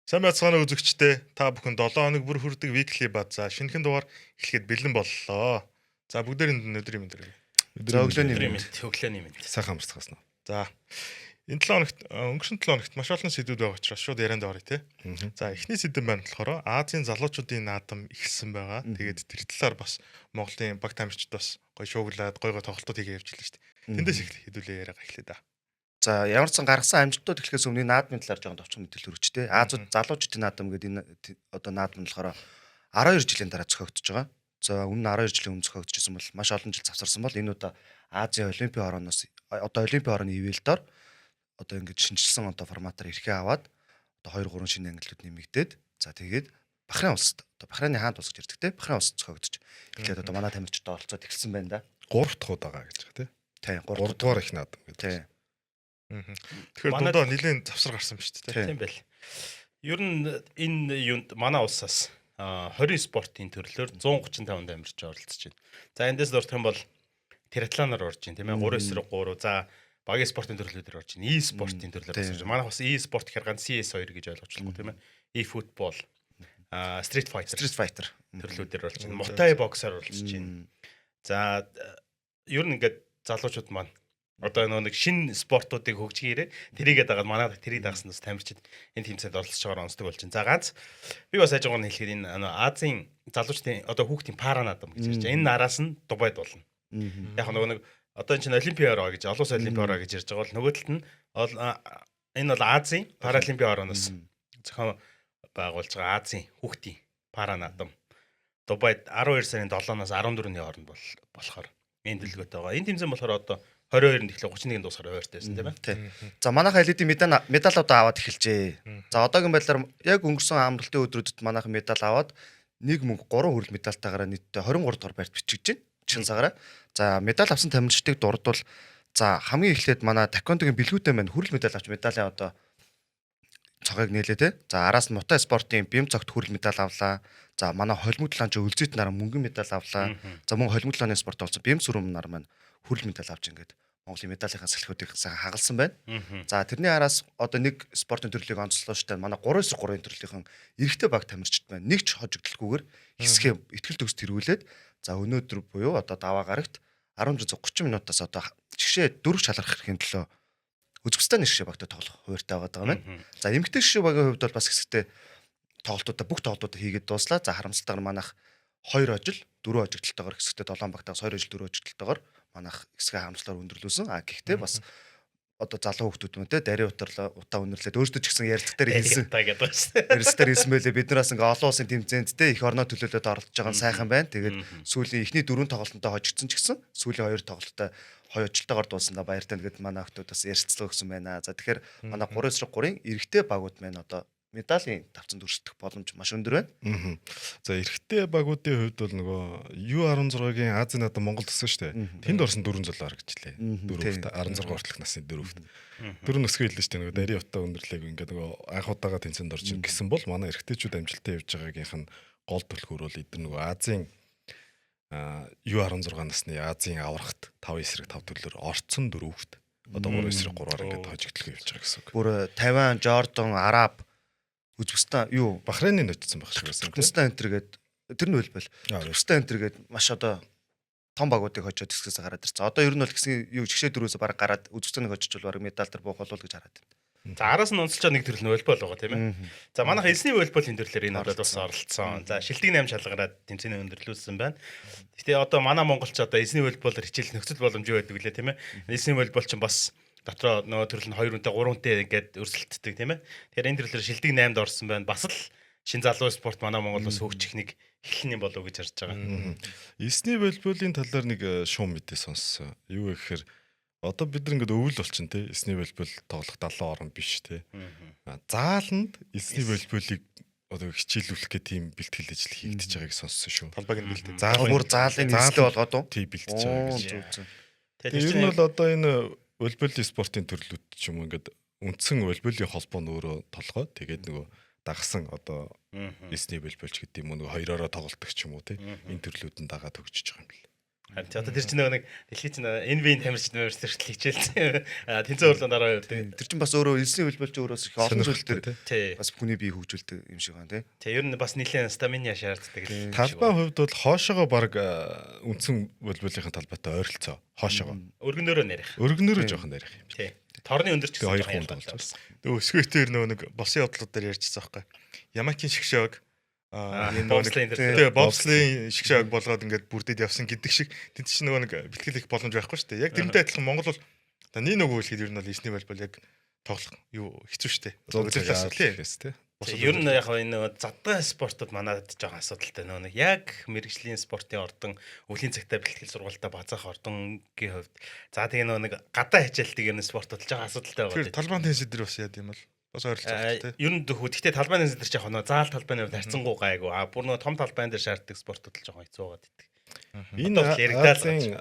Сайн байцгаана үзэгчдээ. Та бүхэн 7 хоног бүр хүрдэг weekly бад. За шинэхэн дугаар эхлэхэд бэлэн боллоо. За бүгдээрээ өнөөдрийн мэнд. За өглөөний өглөөний мэнд. Сайхан амарцгаасна. За энэ 7 хоногт өнгөрсөн 7 хоногт маш олон сэдвүүд байгаа учраас шууд ярианд оръё те. За эхний сэдв байна болохоор Азийн залуучуудын наадам эхэлсэн байгаа. Тэгээд тэр талаар бас Монголын баг тамирчид бас гоё шууглаад гоё тоглолтууд хийгээ явж байлаа шүү дээ. Тэндээс их хэдүүлээ яриага эхлэе да. За ямар ч гаргасан амжилтууд эхлэхээс өмнө наадмын талаар жоохон товчхон мэдээлэл өргөчтэй. Азууд залуучуудын наадам гэдэг энэ одоо наадам нь болохоор 12 жилийн дараа зохиогдож байгаа. За өмнө 12 жилийн өмнө зохиогдчихсан бол маш олон жил завсарсан бол энэ удаа Азийн Олимпийн хорооноос одоо Олимпийн хорооны ивэлдээр одоо ингэж шинжилсэн одоо форматаар ирэхээ аваад одоо 2 3 шинэ ангиллууд нэмэгдээд за тэгээд Бахрейн улсад одоо Бахрейны хаант улс гэж ярьдаг те. Бахрейн улсад зохиогдож эхлээд одоо манай тамирчид оролцоод эхэлсэн байна да. 3 дахь удаа гэж байгаа тий. 3 дугаар их наадам гэдэг. Тий. Тэгэхээр дундаа нэлийн завсар гарсан ба шүү дээ. Тийм байл. Ер нь энэ юунд манай улсаас 20 спортын төрлөөр 135 тамирч оролцож байна. За эндээс дурдах юм бол триатлоноор орж байна тийм ээ 3-3. За багийн спортын төрлүүдээр орж байна. E-спортын төрлөөр орж байна. Манайх бас E-спорт гэхээр ганц CS2 гэж ойлгочихлоо тийм ээ. E-футбол, Street Fighter төрлүүдээр орж байна. Muay боксоор оролцож байна. За ер нь ингээд залуучууд маань одоо нэг шинэ спортуудыг хөгжигээрээ тэрийгээ дагаад манай тэрийг дагсан бас тамирчид энэ тэмцээнд оролцож байгаагаар онцлог болж байна. За ганц би бас хажуугаар нь хэлэхэд энэ Азийн залуучдын одоо хүүхдийн пара наадам гэж ярьж байна. Энэ нараас нь Дубайд болно. Яг нэг одоо энэ чинь Олимпийн ороо гэж олон улсын Олимпийн ороо гэж ярьж байгаа бол нөгөө талд нь энэ бол Азийн Паралимпийн орооноос зохион байгуулж байгаа Азийн хүүхдийн пара наадам Дубайд 12 сарын 7-наас 14-ний хооронд болохоор энэ дэлгөөтэй байгаа. Энэ тэмцээн болохоор одоо 22-нд эхлэх 31-нд дуусахаар ойртойсэн тийм ээ. За манайхаа LED медалууд аваад эхэлжээ. За одоогийн байдлаар яг өнгөрсөн амралтын өдрүүдэд манайхан медаль аваад нэг мөнгө 3 хүрэл медальтайгаараа нийтдээ 23 дахь байрт бичигдэж байна. Чин цагаараа. За медаль авсан тамирчдыг дурдвал за хамгийн эхлээд манай таквондогийн бэлгүүдэн байна. Хүрэл медаль авч медалийн одоо цагийг нээлээ те. За араас нь Muay спортын бим цогт хүрэл медаль авлаа. За манай холимодлаан ч өлзийт нараа мөнгөн медаль авлаа. За мөн холимодлааны спорт болсон бим сүрм нар маань хүрэл медаль авч ингээд Монголын медалийн сэлхүүдийг хагалсан байна. За тэрний араас одоо нэг спортын төрлийг онцлоо штэ манай 3-3-ын төрлийнхэн эрэгтэй баг тамирчид байна. Нэг ч хожигдолгүйгээр хэсгээ ихтгэл төгс тэргүүлээд за өнөөдөр буюу одоо даваа гарагт 10:30 минутаас одоо жишээ 4 шалрах хэрхэн төлөө Үзбекистаны шишээ багтаа тоглох хууртай байгаа юм. За эмэгтэй шишээ багийн хувьд бол бас хэсэгтээ тоглолтуудаа бүх тоглолтуудаа хийгээд дууслаа. За харамсалтайгаар манайх 2 ажил 4 хожигдолтойгоор хэсэгтээ 7 багтаагаас 2 ажил 4 хожигдолтойгоор манайх хэсгээ харамслаар өндөрлүүлсэн. Гэхдээ бас одоо залуу хүмүүс мөн те дарийн утаа өнөрлөөд өөрсдөө ч гэсэн ярилцлагатаар хэлсэн. Ярилцлагатаар хэлсэн байлээ. Бид нараас ингээ олон улсын тэмцээнд те их орноо төлөөлөд оролцож байгаа нь сайхан байна. Тэгээд сүүлийн эхний 4 тоглолтонтой хожигдсон ч гэсэн сүүлийн 2 тоглолттой хоёрчлалтайгаар дуусандаа баяртай гэдэг манай хүмүүс бас ярилцлага өгсөн байна. За тэгэхээр манай 3-3-ын эрэгтэй багууд маань одоо медалийн давцанд өрсөлдөх боломж маш өндөр байна. За эрэгтэй багуудын хувьд бол нөгөө U16-гийн Азийн наадам Монголд өссөн шүү дээ. Тэнд орсон 4 залуу харагчлаа. 4 16 хүртэлх насны 4-т. 4 нөсгөө хэлсэн шүү дээ. Нөгөө дарийн утаа өндөрлөг ингээд нөгөө анх удаага тэнцэнд орж гисэн бол манай эрэгтэйчүүд амжилттай явж байгаагийнх нь гол түлхүүр бол эдгээр нөгөө Азийн U16 насны Азийн аврагт 5 эсрэг 5 төрлөөр орцсон 4-т одоо 3 эсрэг 3-аар ингээд хожигдлоо явж байгаа гэсэн үг. Бүр Тайван, Жордан, Араб, Үзбекистан юу Бахрейний нөтцсөн баг шиг байсан. Туркменстан энтер гээд тэр нь хэлбэл Туркменстан энтер гээд маш одоо том багуудыг хожоод хэсгээс гараад ирсэн. Одоо ер нь бол гэсэн юу жигшээ дөрөөсө баг гараад Үзбекистаныг хожиж бол баг медаль төр буух болов гэж хараад байна. За араас нь онцлж нэг төрөл нь волейбол байгаа тийм ээ. За манайх элсний волейболын төрлөөр энэ удаад бас оролцсон. За шилдэг 8 шалгараад тэмцээний өндөрлүүлсэн байна. Гэтэ одоо манай монголч одоо элсний волейболоор хичээл нөхцөл боломж юу байдаг вүлээ тийм ээ. Элсний волейбол ч бас дотроо нөгөө төрөл нь 2 үнэтэй 3 үнэтэй ингээд өрсөлддөг тийм ээ. Тэгэхээр энэ төрлөөр шилдэг 8-д орсон байна. Бас л шин залуу спорт манай Монгол бас хөгжих нэг эхлэн юм болов уу гэж харж байгаа. Эсний волейболын талаар нэг шуум мэдээ сонссон. Юу гэхээр одоо бид нар ингээд өвөл болчихно те. Эсний волейбол тоглох 70 орн биш те. Зааланд эсний волейболыг одоо хичээлүүлэх гэх тийм бэлтгэл ажил хийгдэж байгааг сонссон шүү. Талбайг нь бэлдээ. Заалбар заалын нэстэй болгоод уу? Тийм бэлдэж байгаа гэж. Тэгэхээр ер нь бол одоо энэ волейболын спортын төрлүүд ч юм уу ингээд үндсэн волейболын холбоо нь өөрөө толгой. Тэгээд нөгөө дагсан одоо эсний волейболч гэдэг юм уу нөгөө хоёроороо тоглолдог ч юм уу те. Энэ төрлүүд нь дагаад хөгжиж байгаа юм бэл. Харин одоо тэр чинь нэг дэлхий чинь NBA-ийн тамирчид мэрсэртэл хичээлсэн. Тэнцэн хурлын дараа Тэр чинь бас өөрөө элсний хөлбөлч өөрөөс их олон зүйл төр тий. бас хүний бие хөгжүүлдэг юм шиг байна тий. Тий, ер нь бас нэлээд стамина шаарддаг. Талбайн хувьд бол хоошоогоо баг үндсэн вөлбөлийн талбайтай ойролцоо. Хоошоогоо. Өргөнөөрөө нарих. Өргөнөөрөө жоохон нарих юм. Тий. Торны өндөр ч Тэгээ гэсэн 2 хүн болж байна. Нөгөө өсгөөтөр нэг босын бодлого дээр ярьчихсан байхгүй. Ямакийн шгшөөг бобслейн бобслейн шгшөөг болгоод ингээд бүрдээд явсан гэдэг шиг тэнд чинь нөгөө нэг бэлтгэл их боломж байхгүй шүү дээ. Яг тэрнтэй адилхан Монгол бол нэг нөгөө хэлэхэд ер нь бол эсний бол яг тоглох юу хэцүү шүү дээ. Зөвлөлөөс тий. Ер нь яг энэ задгай спортод манайд жоохон асуудалтай нэг яг мэрэгжлийн спортын ордон өвлийн цагтаа бэлтгэл сургуультай базаах ордонгийн хувьд за тэгээ нэг гадаа хичээлдэг ер нь спортод жоохон асуудалтай байгаа. Тэр талбайн теннис дээр бас яа юм бол бас ойролцоо тий. Ер нь гэхдээ талбайн теннис дээр жоохон заал талбайны хувьд харьцангуй гайгүй. Бүр нэг том талбайн дээр шаарддаг спортод л жоохон хэцүү байгаа гэдэг. Энэ Азийн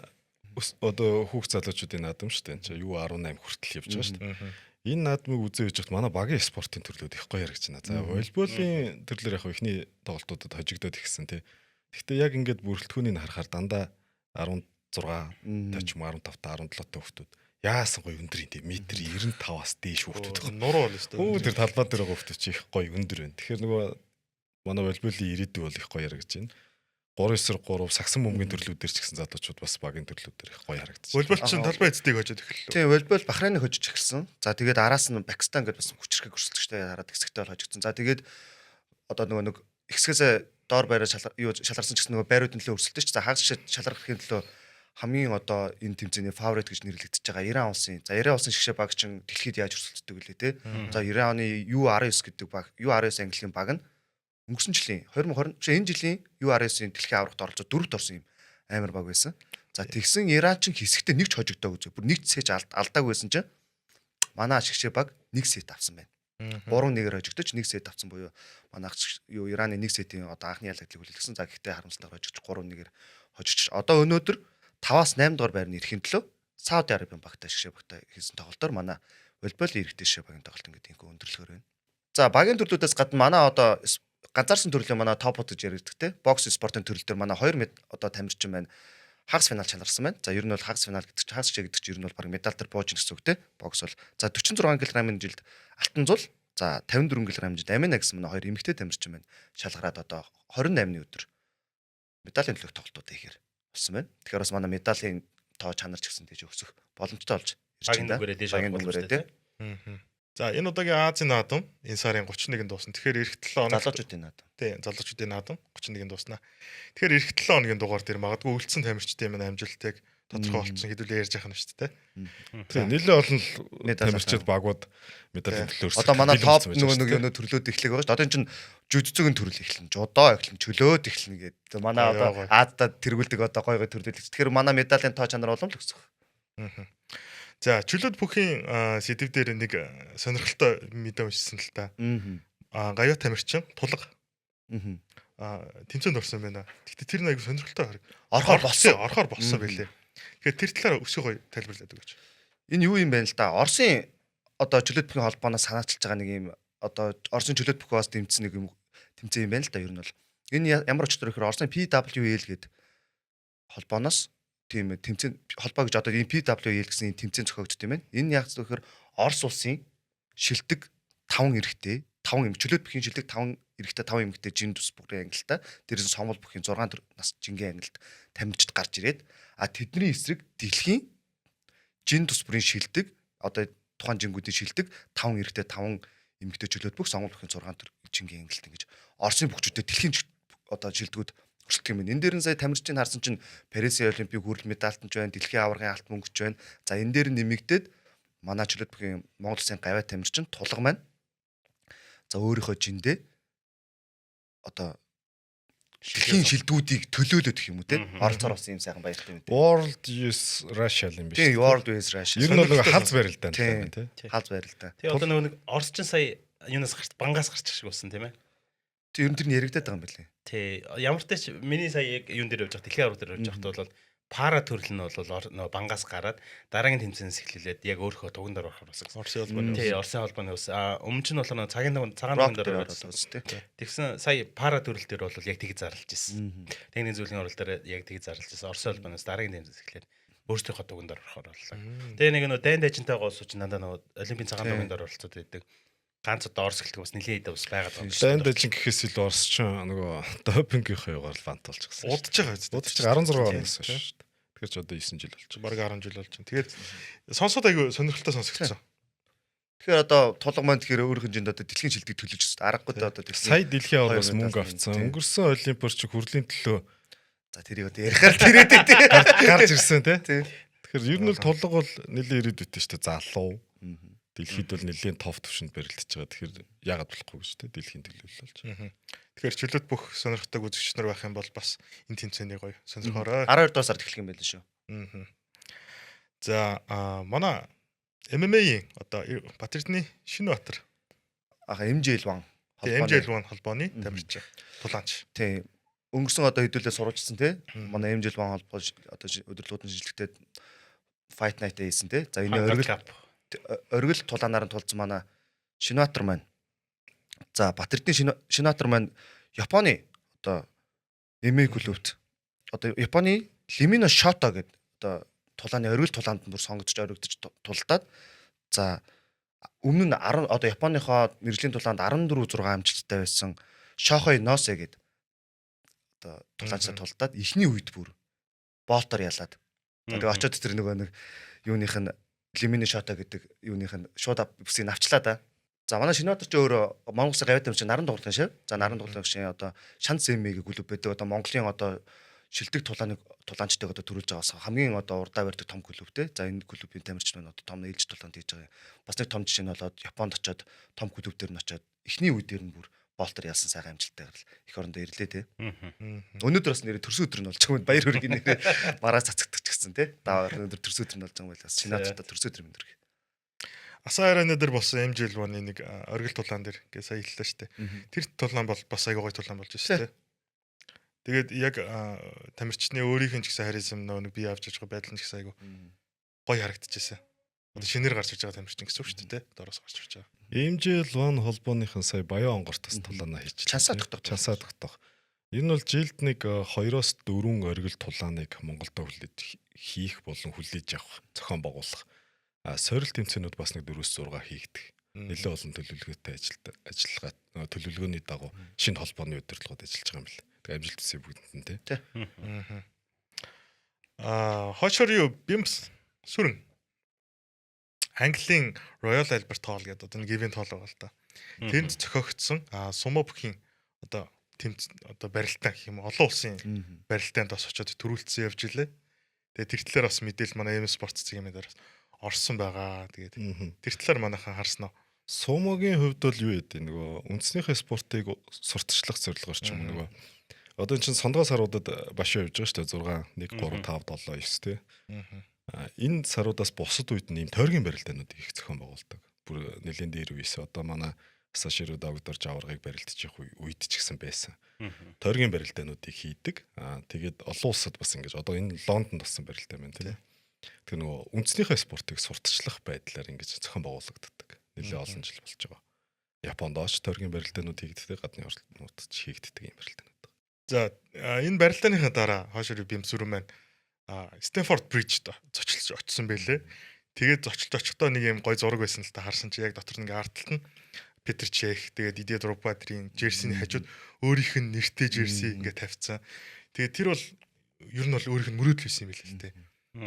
одоо хүүхд залуучуудын наадам шүү дээ. Энд чинь юу 18 хүртэл явж байгаа шүү дээ. Энэ наадмыг үзээ гэж байна. Манай багийн спортын төрлүүд их гоё яригч байна. За волейболын төрлөөр яг ихний тоглолтуудад хожигдоод ихсэн тий. Гэхдээ яг ингээд бүрэлдэхүүнийг харахаар дандаа 16 та ч юм 15 та 17 та хүүхдүүд яасан гоё өндөр юм тий. Метр 95-аас дээш хүүхдүүд. Нуруу л өстой. Тэр талбай дээр байгаа хүүхдүүд чи их гоё өндөр байна. Тэгэхээр нөгөө манай волейболын ирээдүй бол их гоё яригч байна. 3-9-3 сагсан бөмбөгийн төрлүүдээр ч гэсэн залуучууд бас багийн төрлүүдээр их гоё харагдчих. Волейбол чинь талбай эцдийг хожоод эхэллээ. Тийм волейбол Бахрейнийг хожиж эхэлсэн. За тэгээд араас нь Пакистан гэдээ бас хүчрхэг өрсөлдөгчтэй хараад хэсэгтэй бол хожигдсон. За тэгээд одоо нөгөө нэг хэсгээс доор байраа шалгарсан ч гэсэн нөгөө байруудын төлөө өрсөлдөж. За хагас шалгархын төлөө хамгийн одоо энэ тэмцээний фаворит гэж нэрлэгдэж байгаа Иран улсын. За Иран улсын шгшээ баг чинь дэлхийд яаж өрсөлддөг вэ те. За Иран оны U19 гэдэг баг, U19 английн баг нь өнгөрсөн жилийн 2020 энэ жилийн U19-ийн дэлхийн аврагт оролцоод дөрөвт орсон юм амар баг байсан. За тэгсэн Иран ч хэсэгтээ нэг ч хожигдоог үзээ. Бүр нэг цэж алдаагүй байсан чинь манай ашигчээ баг нэг сет авсан байна. 3-1-ээр хожигдож нэг сет авсан буюу манай юу Ираны нэг сетийн одоо анхны ялагдлыг хүлээлгэсэн. За гэхдээ харамсалтай хожигдож 3-1-ээр хожигдож одоо өнөөдөр 5-аас 8 дугаар байрны ирэхин төлөө Сауди Арабийн багтай ашигчээ багтай хийсэн тоглолтоор манай волейболын иргэдтэй шээ багийн тоглолт ингээд инхүү өндөрлөхөр байна. За багийн төрлүүдээс гадна манай одоо ганцаарсан төрлийн манай топ гэж яригддаг те бокс спортын төрөл дээр манай 2 одоо тамирчин байна. Хагас финал чанарсан байна. За ер нь бол хагас финал гэдэг чинь хагас шээ гэдэг чинь ер нь бол баг медаль дээр бууж ин гэсэн үг те. Бокс бол за 46 кг-ын жилд Алтан зул за 54 кг-ын жилд Амина гэсэн манай 2 эмэгтэй тамирчин байна. Шалгараад одоо 28-ны өдөр медалийн төлөв тоглолтууд хийхээр болсон байна. Тэгэхээр бас манай медалийн тоо чанар ч гэсэн тийж өсөх боломжтой болж ирж байна. Багийн дүнгээрээ те. За энэ удаагийн Азийн наадам энэ сарын 31-нд дуусна. Тэгэхээр эх 7 хоног залуучуудын наадам. Тийм, залуучуудын наадам 31-нд дуусна. Тэгэхээр эх 7 хоногийн дугаар дээр магадгүй үлдсэн тамирчдын минь амжилтыг тодорхой болсон хэдүүлээ ярьж яхах нь шүү дээ. Тийм, нэлээд олон тамирчид багууд медалийн төлөөрсөн. Одоо манай топ нөгөө төрлүүд эхлэх байгаа шүү дээ. Одоо энэ чинь жүжигцгийн төрөл эхэлнэ, жудоо эхэлнэ, чөлөөд эхэлнэ гэдэг. Одоо манай одоо Аздад тэргүүлдэг одоо гой гой төрлүүд. Тэгэхээр манай медалийн тоо чанар улам л өсөх. За чөлөөд бүхийн сэдв дээр нэг сонирхолтой мэдээ уншсан л та. Гаяа тамирчин тулга. Тэмцээнд орсон байна. Гэхдээ тэр нэг сонирхолтой орохоор болсон байлээ. Тэгэхээр тэр талаар өсгөө гоё тайлбарлаад өгөөч. Энэ юу юм бэ л да? Оросын одоо чөлөөт бүхийн холбооноос санаачилж байгаа нэг юм одоо Оросын чөлөөт бүхээс дэмжсэн нэг юм тэмцээн юм байна л да. Ер нь бол энэ ямар очтор ихэр Оросын PWL гэдэг холбооноос тийм тэмцээн холбоо гэж одоо энэ PWL гэсэн тэмцээн зохиогдсон юм байна. Энэ яг зөвхөр Орос улсын шилдэг 5 эрэгтэй 5 чөлөөт бүхийн шилдэг 5 эрэгтэй 5 эмэгтэй жин тус бүрийн ангилалтай дээрээс нь Сонгол бүхийн 6 нас жингийн ангилалд тамирчид гарч ирээд тэдний эсрэг дэлхийн жин тус бүрийн шилдэг одоо тухайн жингүүдийн шилдэг 5 эрэгтэй 5 эмэгтэй чөлөөт бүх Сонгол бүхийн 6 жингийн ангилалт ингэж Оросын бүхчүүдэд дэлхийн одоо шилдэгүүд хүрсэлт юм. Энэ дээр нь сая тамирчдыг харсан чинь Парисын олимпик хүрэл медальтанч байна, дэлхийн аваргын алт мөнгөч байна. За энэ дээр нэмэгдээд манай чөлөөт бүхийн Монгол Улсын гавьяа тамирчин тулга маань за өөрийнхөө жиндээ одоо дэлхийн шилдэгүүдийг төлөөлөд гэх юм уу те. Оролцоор болсон юм сайхан баяртай юм те. World Youth Russia юм биш. Тийм, World Youth Russia. Ер нь бол халз барилдаан тийм те. Халз барилдаан. Тэгээ одоо нэг Оросчин сая юунаас гарч бангаас гарчих шиг болсон тийм ээ. Ер нь тэр нь яригадаад байгаа юм байна лээ. Тий. Ямар ч тач миний сая яг юун дээр явж байгаа дэлхийн аврал дээр явж байхдаа бол пара төрөл нь бол нөгөө бангаас гараад дараагийн тэмцээнээс эхлүүлээд яг өөрийнхөө туган дээр орохоор бас. Орсын холбооны Тий, Оросын холбооны ус. Өмнө нь бол нөгөө цагаан туган дээр орсон. Тэгсэн сая пара төрөл дээр бол яг тийг зарлж ирсэн. Техникийн зөвлөлийн орол дээр яг тийг зарлж ирсэн. Оросын холбооноос дараагийн тэмцээнээс эхлээд өөрсдийнхөө туган дээр орохоор боллоо. Тэгээ нэг нөгөө дайн дайжинтайгаа ус чинь дандаа нөгөө олимпийн цагаан туган дээр оролцоод байдаг. Ганц одоо Орос гэлдэг бас нэлээд ус байгаад байна. Дайн дайжин гэхээс илүү Орос ч нөгөө допингийнхаа югаар л бантуулж гисэн. удаж байгаа үст. Удаж 16 оноос шүү дээ. Тэгэхээр ч одоо 9 жил болж Бараг 10 жил болж байна. Тэгээд сонсоод айгүй сонирхолтой сонсогдсон. Тэгэхээр одоо тулга маань тэгэхээр өөр хэмжээнд одоо дэлхийн шилдэг төлөж өсөд аргагүй одоо сая дэлхийн аваргаас мөнгө авцсан. Өнгөрсөн олимпиар ч хүрлийн төлөө за тэрийг одоо ярихаар тэрээд гарч ирсэн тий. Тэгэхээр ер нь бол тулга бол нэлээд ирээдүйтэй шүү дээ. Залуу. Дэлхийд бол нэлийн топ төвшөнд барилдаж байгаа. Тэгэхээр яагаад болохгүй шүү дээ. Дэлхийн төлөөлөл болж. Тэгэхээр чөлөөт бүх сонирхтой үзэгч нар байх юм бол бас энэ тэмцээний гоё сонирхоорой. 12 дугаар сард эхлэх юм байл шүү. За манай MMA-ийн одоо Батэрдны Шинбаатар MJ-L1 MJ-L1 холбооны тамирчин тулаанч. Тийм. Өнгөрсөн одоо хэдүүлээ сурвалжсан тий. Манай MJ-L1 холбоо одоо өдөрлгүүдэн шилжлэгдээд Fight Night хийсэн тий. За энэ оргил тулаанаар нь тулцсан манай Шинбаатар маань. За Батэрдны Шинбаатар маань Японы одоо MMA клубт одоо Японы Limino Shoto гэдэг одоо тулааны оргил тулаанд бүр сонгогдож орогдож тулдаад за өмнө нь 10 одоо Японыхоо мэржлийн тулаанд 14-6 амжилттай байсан Шохой Носе гэдэг одоо тулаанчтай тулдаад эхний үед бүр болтоор ялаад. Тэгээ очиод тэр нэг юуных нь Limino Shoto гэдэг юуных нь шууд бүсийг авчлаа да. За манай Шинбаатар ч өөрөө Монгол Улсын гавьяа тамирчин Наран дугуулгын шив. За Наран дугуулгын шив одоо Шанц MMA-г клуб байдаг. Одоо Монголын одоо шилдэг тулаанчтайг одоо төрүүлж байгаас хамгийн одоо урдаа барьдаг том клуб те. За энэ клубын тамирчин маань одоо том ээлж тулаанд хийж байгаа. Бас нэг том жишээ нь болоод Японд очиод том клуб дээр нь очиод эхний үе дээр нь бүр болтор ялсан сайхан амжилттай гарал их орондоо ирлээ те. Өнөөдөр бас нэрээ төрсөн өдөр нь болж байгаа юм. Баяр хүргийн нэрээ мараа цацгдаг ч гэсэн те. Даавар өнөөдөр төрсөн өдөр нь болж байгаа юм байлаас Шинбаатарт төрсөн өдөр мэндэр. Асаа арайна дээр болсон MJ-L1-ы нэг оргил тулаан дээр гээ сая хэллээ шүү дээ. Тэр тулаан бол бас аягүй гоё тулаан болж байна шүү дээ. Тэгээд яг тамирчны өөрийнх нь ч гэсэн харизм нэг бие авч иж байгаа байдал нь ч гэсэн аягүй гоё харагдчихжээ. Одоо шинээр гарч иж байгаа тамирчин гэсэн үг шүү дээ. Доороос гарч иж байгаа. MJ-L1 холбооныхон сая Баян онгортоос тулаанаа хийчих. Чансаа тогтоох. Энэ бол жилд нэг 2-4 оргил тулааныг Монголд хүлээж хийх болон хүлээж авах, зохион байгуулах. Сорил тэмцээнүүд бас нэг 4-6 хийгдэх. Нэлээд олон төлөвлөгөөтэй ажиллагаа төлөвлөгөөний дагуу шинэ холбооны удирдлагууд ажиллаж байгаа юм бэл. Тэгээ амжилт төсөө бүгдэнд нь тий. Хошор юу Бимс сүрэн Английн Royal Albert Hall гэдэг одоо нэг ивент hall байгаа л да. Тэнд зохиогдсон сумо бүхийн одоо одоо барилтаа гэх юм олон улсын барилтаанд бас очиод төрүүлсэн явж илээ. Тэгээ тэр талаар бас мэдээлэл манай M Sports цэгийн дээр орсон байгаа. Тэгээд тэр талаар манайхан харсан уу? Сумогийн хувьд бол юу гэдэг нөгөө үндснийхээ спортыг сурталчлах зорилгоор ч юм нөгөө одоо энэ чинь сондгоо саруудад башаа явж байгаа шүү дээ 6 1 3 5 7 9 тий. Энэ саруудаас бусад үед нь ийм тойргийн барилдаануудыг их зохион байгуулдаг. Бүр нэлийн дээр үеэс одоо манай Сашируу Дагдорж аваргыг барилдчих үед ч гэсэн байсан. Тойргийн барилдаануудыг хийдэг. Тэгээд олон улсад бас ингэж одоо энэ Лондонд болсон барилдаа байна тий. Тэр нөгөө үндснийхээ спортыг сурталчлах байдлаар ингэж зохион байгуулагддаг. Нэлээд олон жил болж байгаа. Японд оч тойргийн барилдаанууд хийгддэг, гадны орнуудад хийгддэг юм барилдаанууд. За энэ барилдааныхаа дараа хойшор Бимсүрэн маань Стэнфорд Брижд зочилж очсон байлээ. Тэгээд зочилж очихдоо нэг юм гой зураг байсан л та харсан чи яг дотор нэг артталт нь Петр Чех тэгээд Дидье Дрогбадрийн жерсиний хажууд өөрийнх нь нэртэй жерси ингээд тавьцсан. Тэгээд тэр бол ер нь бол өөрийнх нь мөрөөдөл байсан юм билээ л дээ.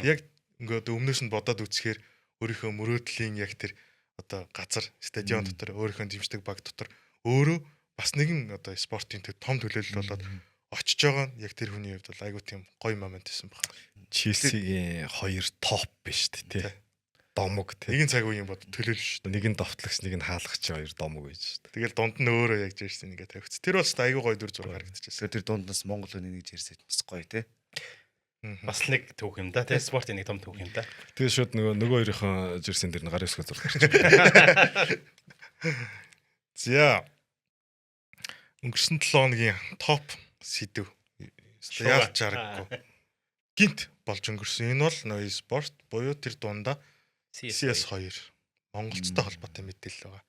Яг ингээд өмнөөс нь бодоод үзэхээр өөрийнхөө мөрөөдлийн яг тэр одоо газар стадион дотор өөрийнхөө дэмждэг баг дотор өөрөө бас нэгэн одоо спортын төв том төлөөлөл болоод очиж байгаа нь яг тэр хүний хувьд бол айгүй тийм гоё момент байсан байна. Челсигийн 2 топ биш тий. Домог тий. Нэгэн цаг үеийн бод төлөөлөл шүү дээ. Нэг нь довтлогч, нэг нь хаалгач 2 домог байж шүү дээ. Тэгэл дунд нь өөрөө яг жерси нэгэ тавьц. Тэр бол айгүй гоё дүр зураг харагдчихсан. Тэр дунднаас Монгол хүний нэг жерси бас гоё тий. Бас нэг түүх юм да тий. Спортын нэг том түүх юм да. Тэгээ шууд нөгөө хоёрынхоо жерсин дээр нь гарын өсгөө зураг гарч. За. Өнгөрсөн 7 хоногийн топ сэдв. Яалч хараггүй. Гинт болж өнгөрсөн. Энэ бол нөө спорт буюу тэр дундаа CS2 Монголцтой холбоотой мэдээлэл байгаа.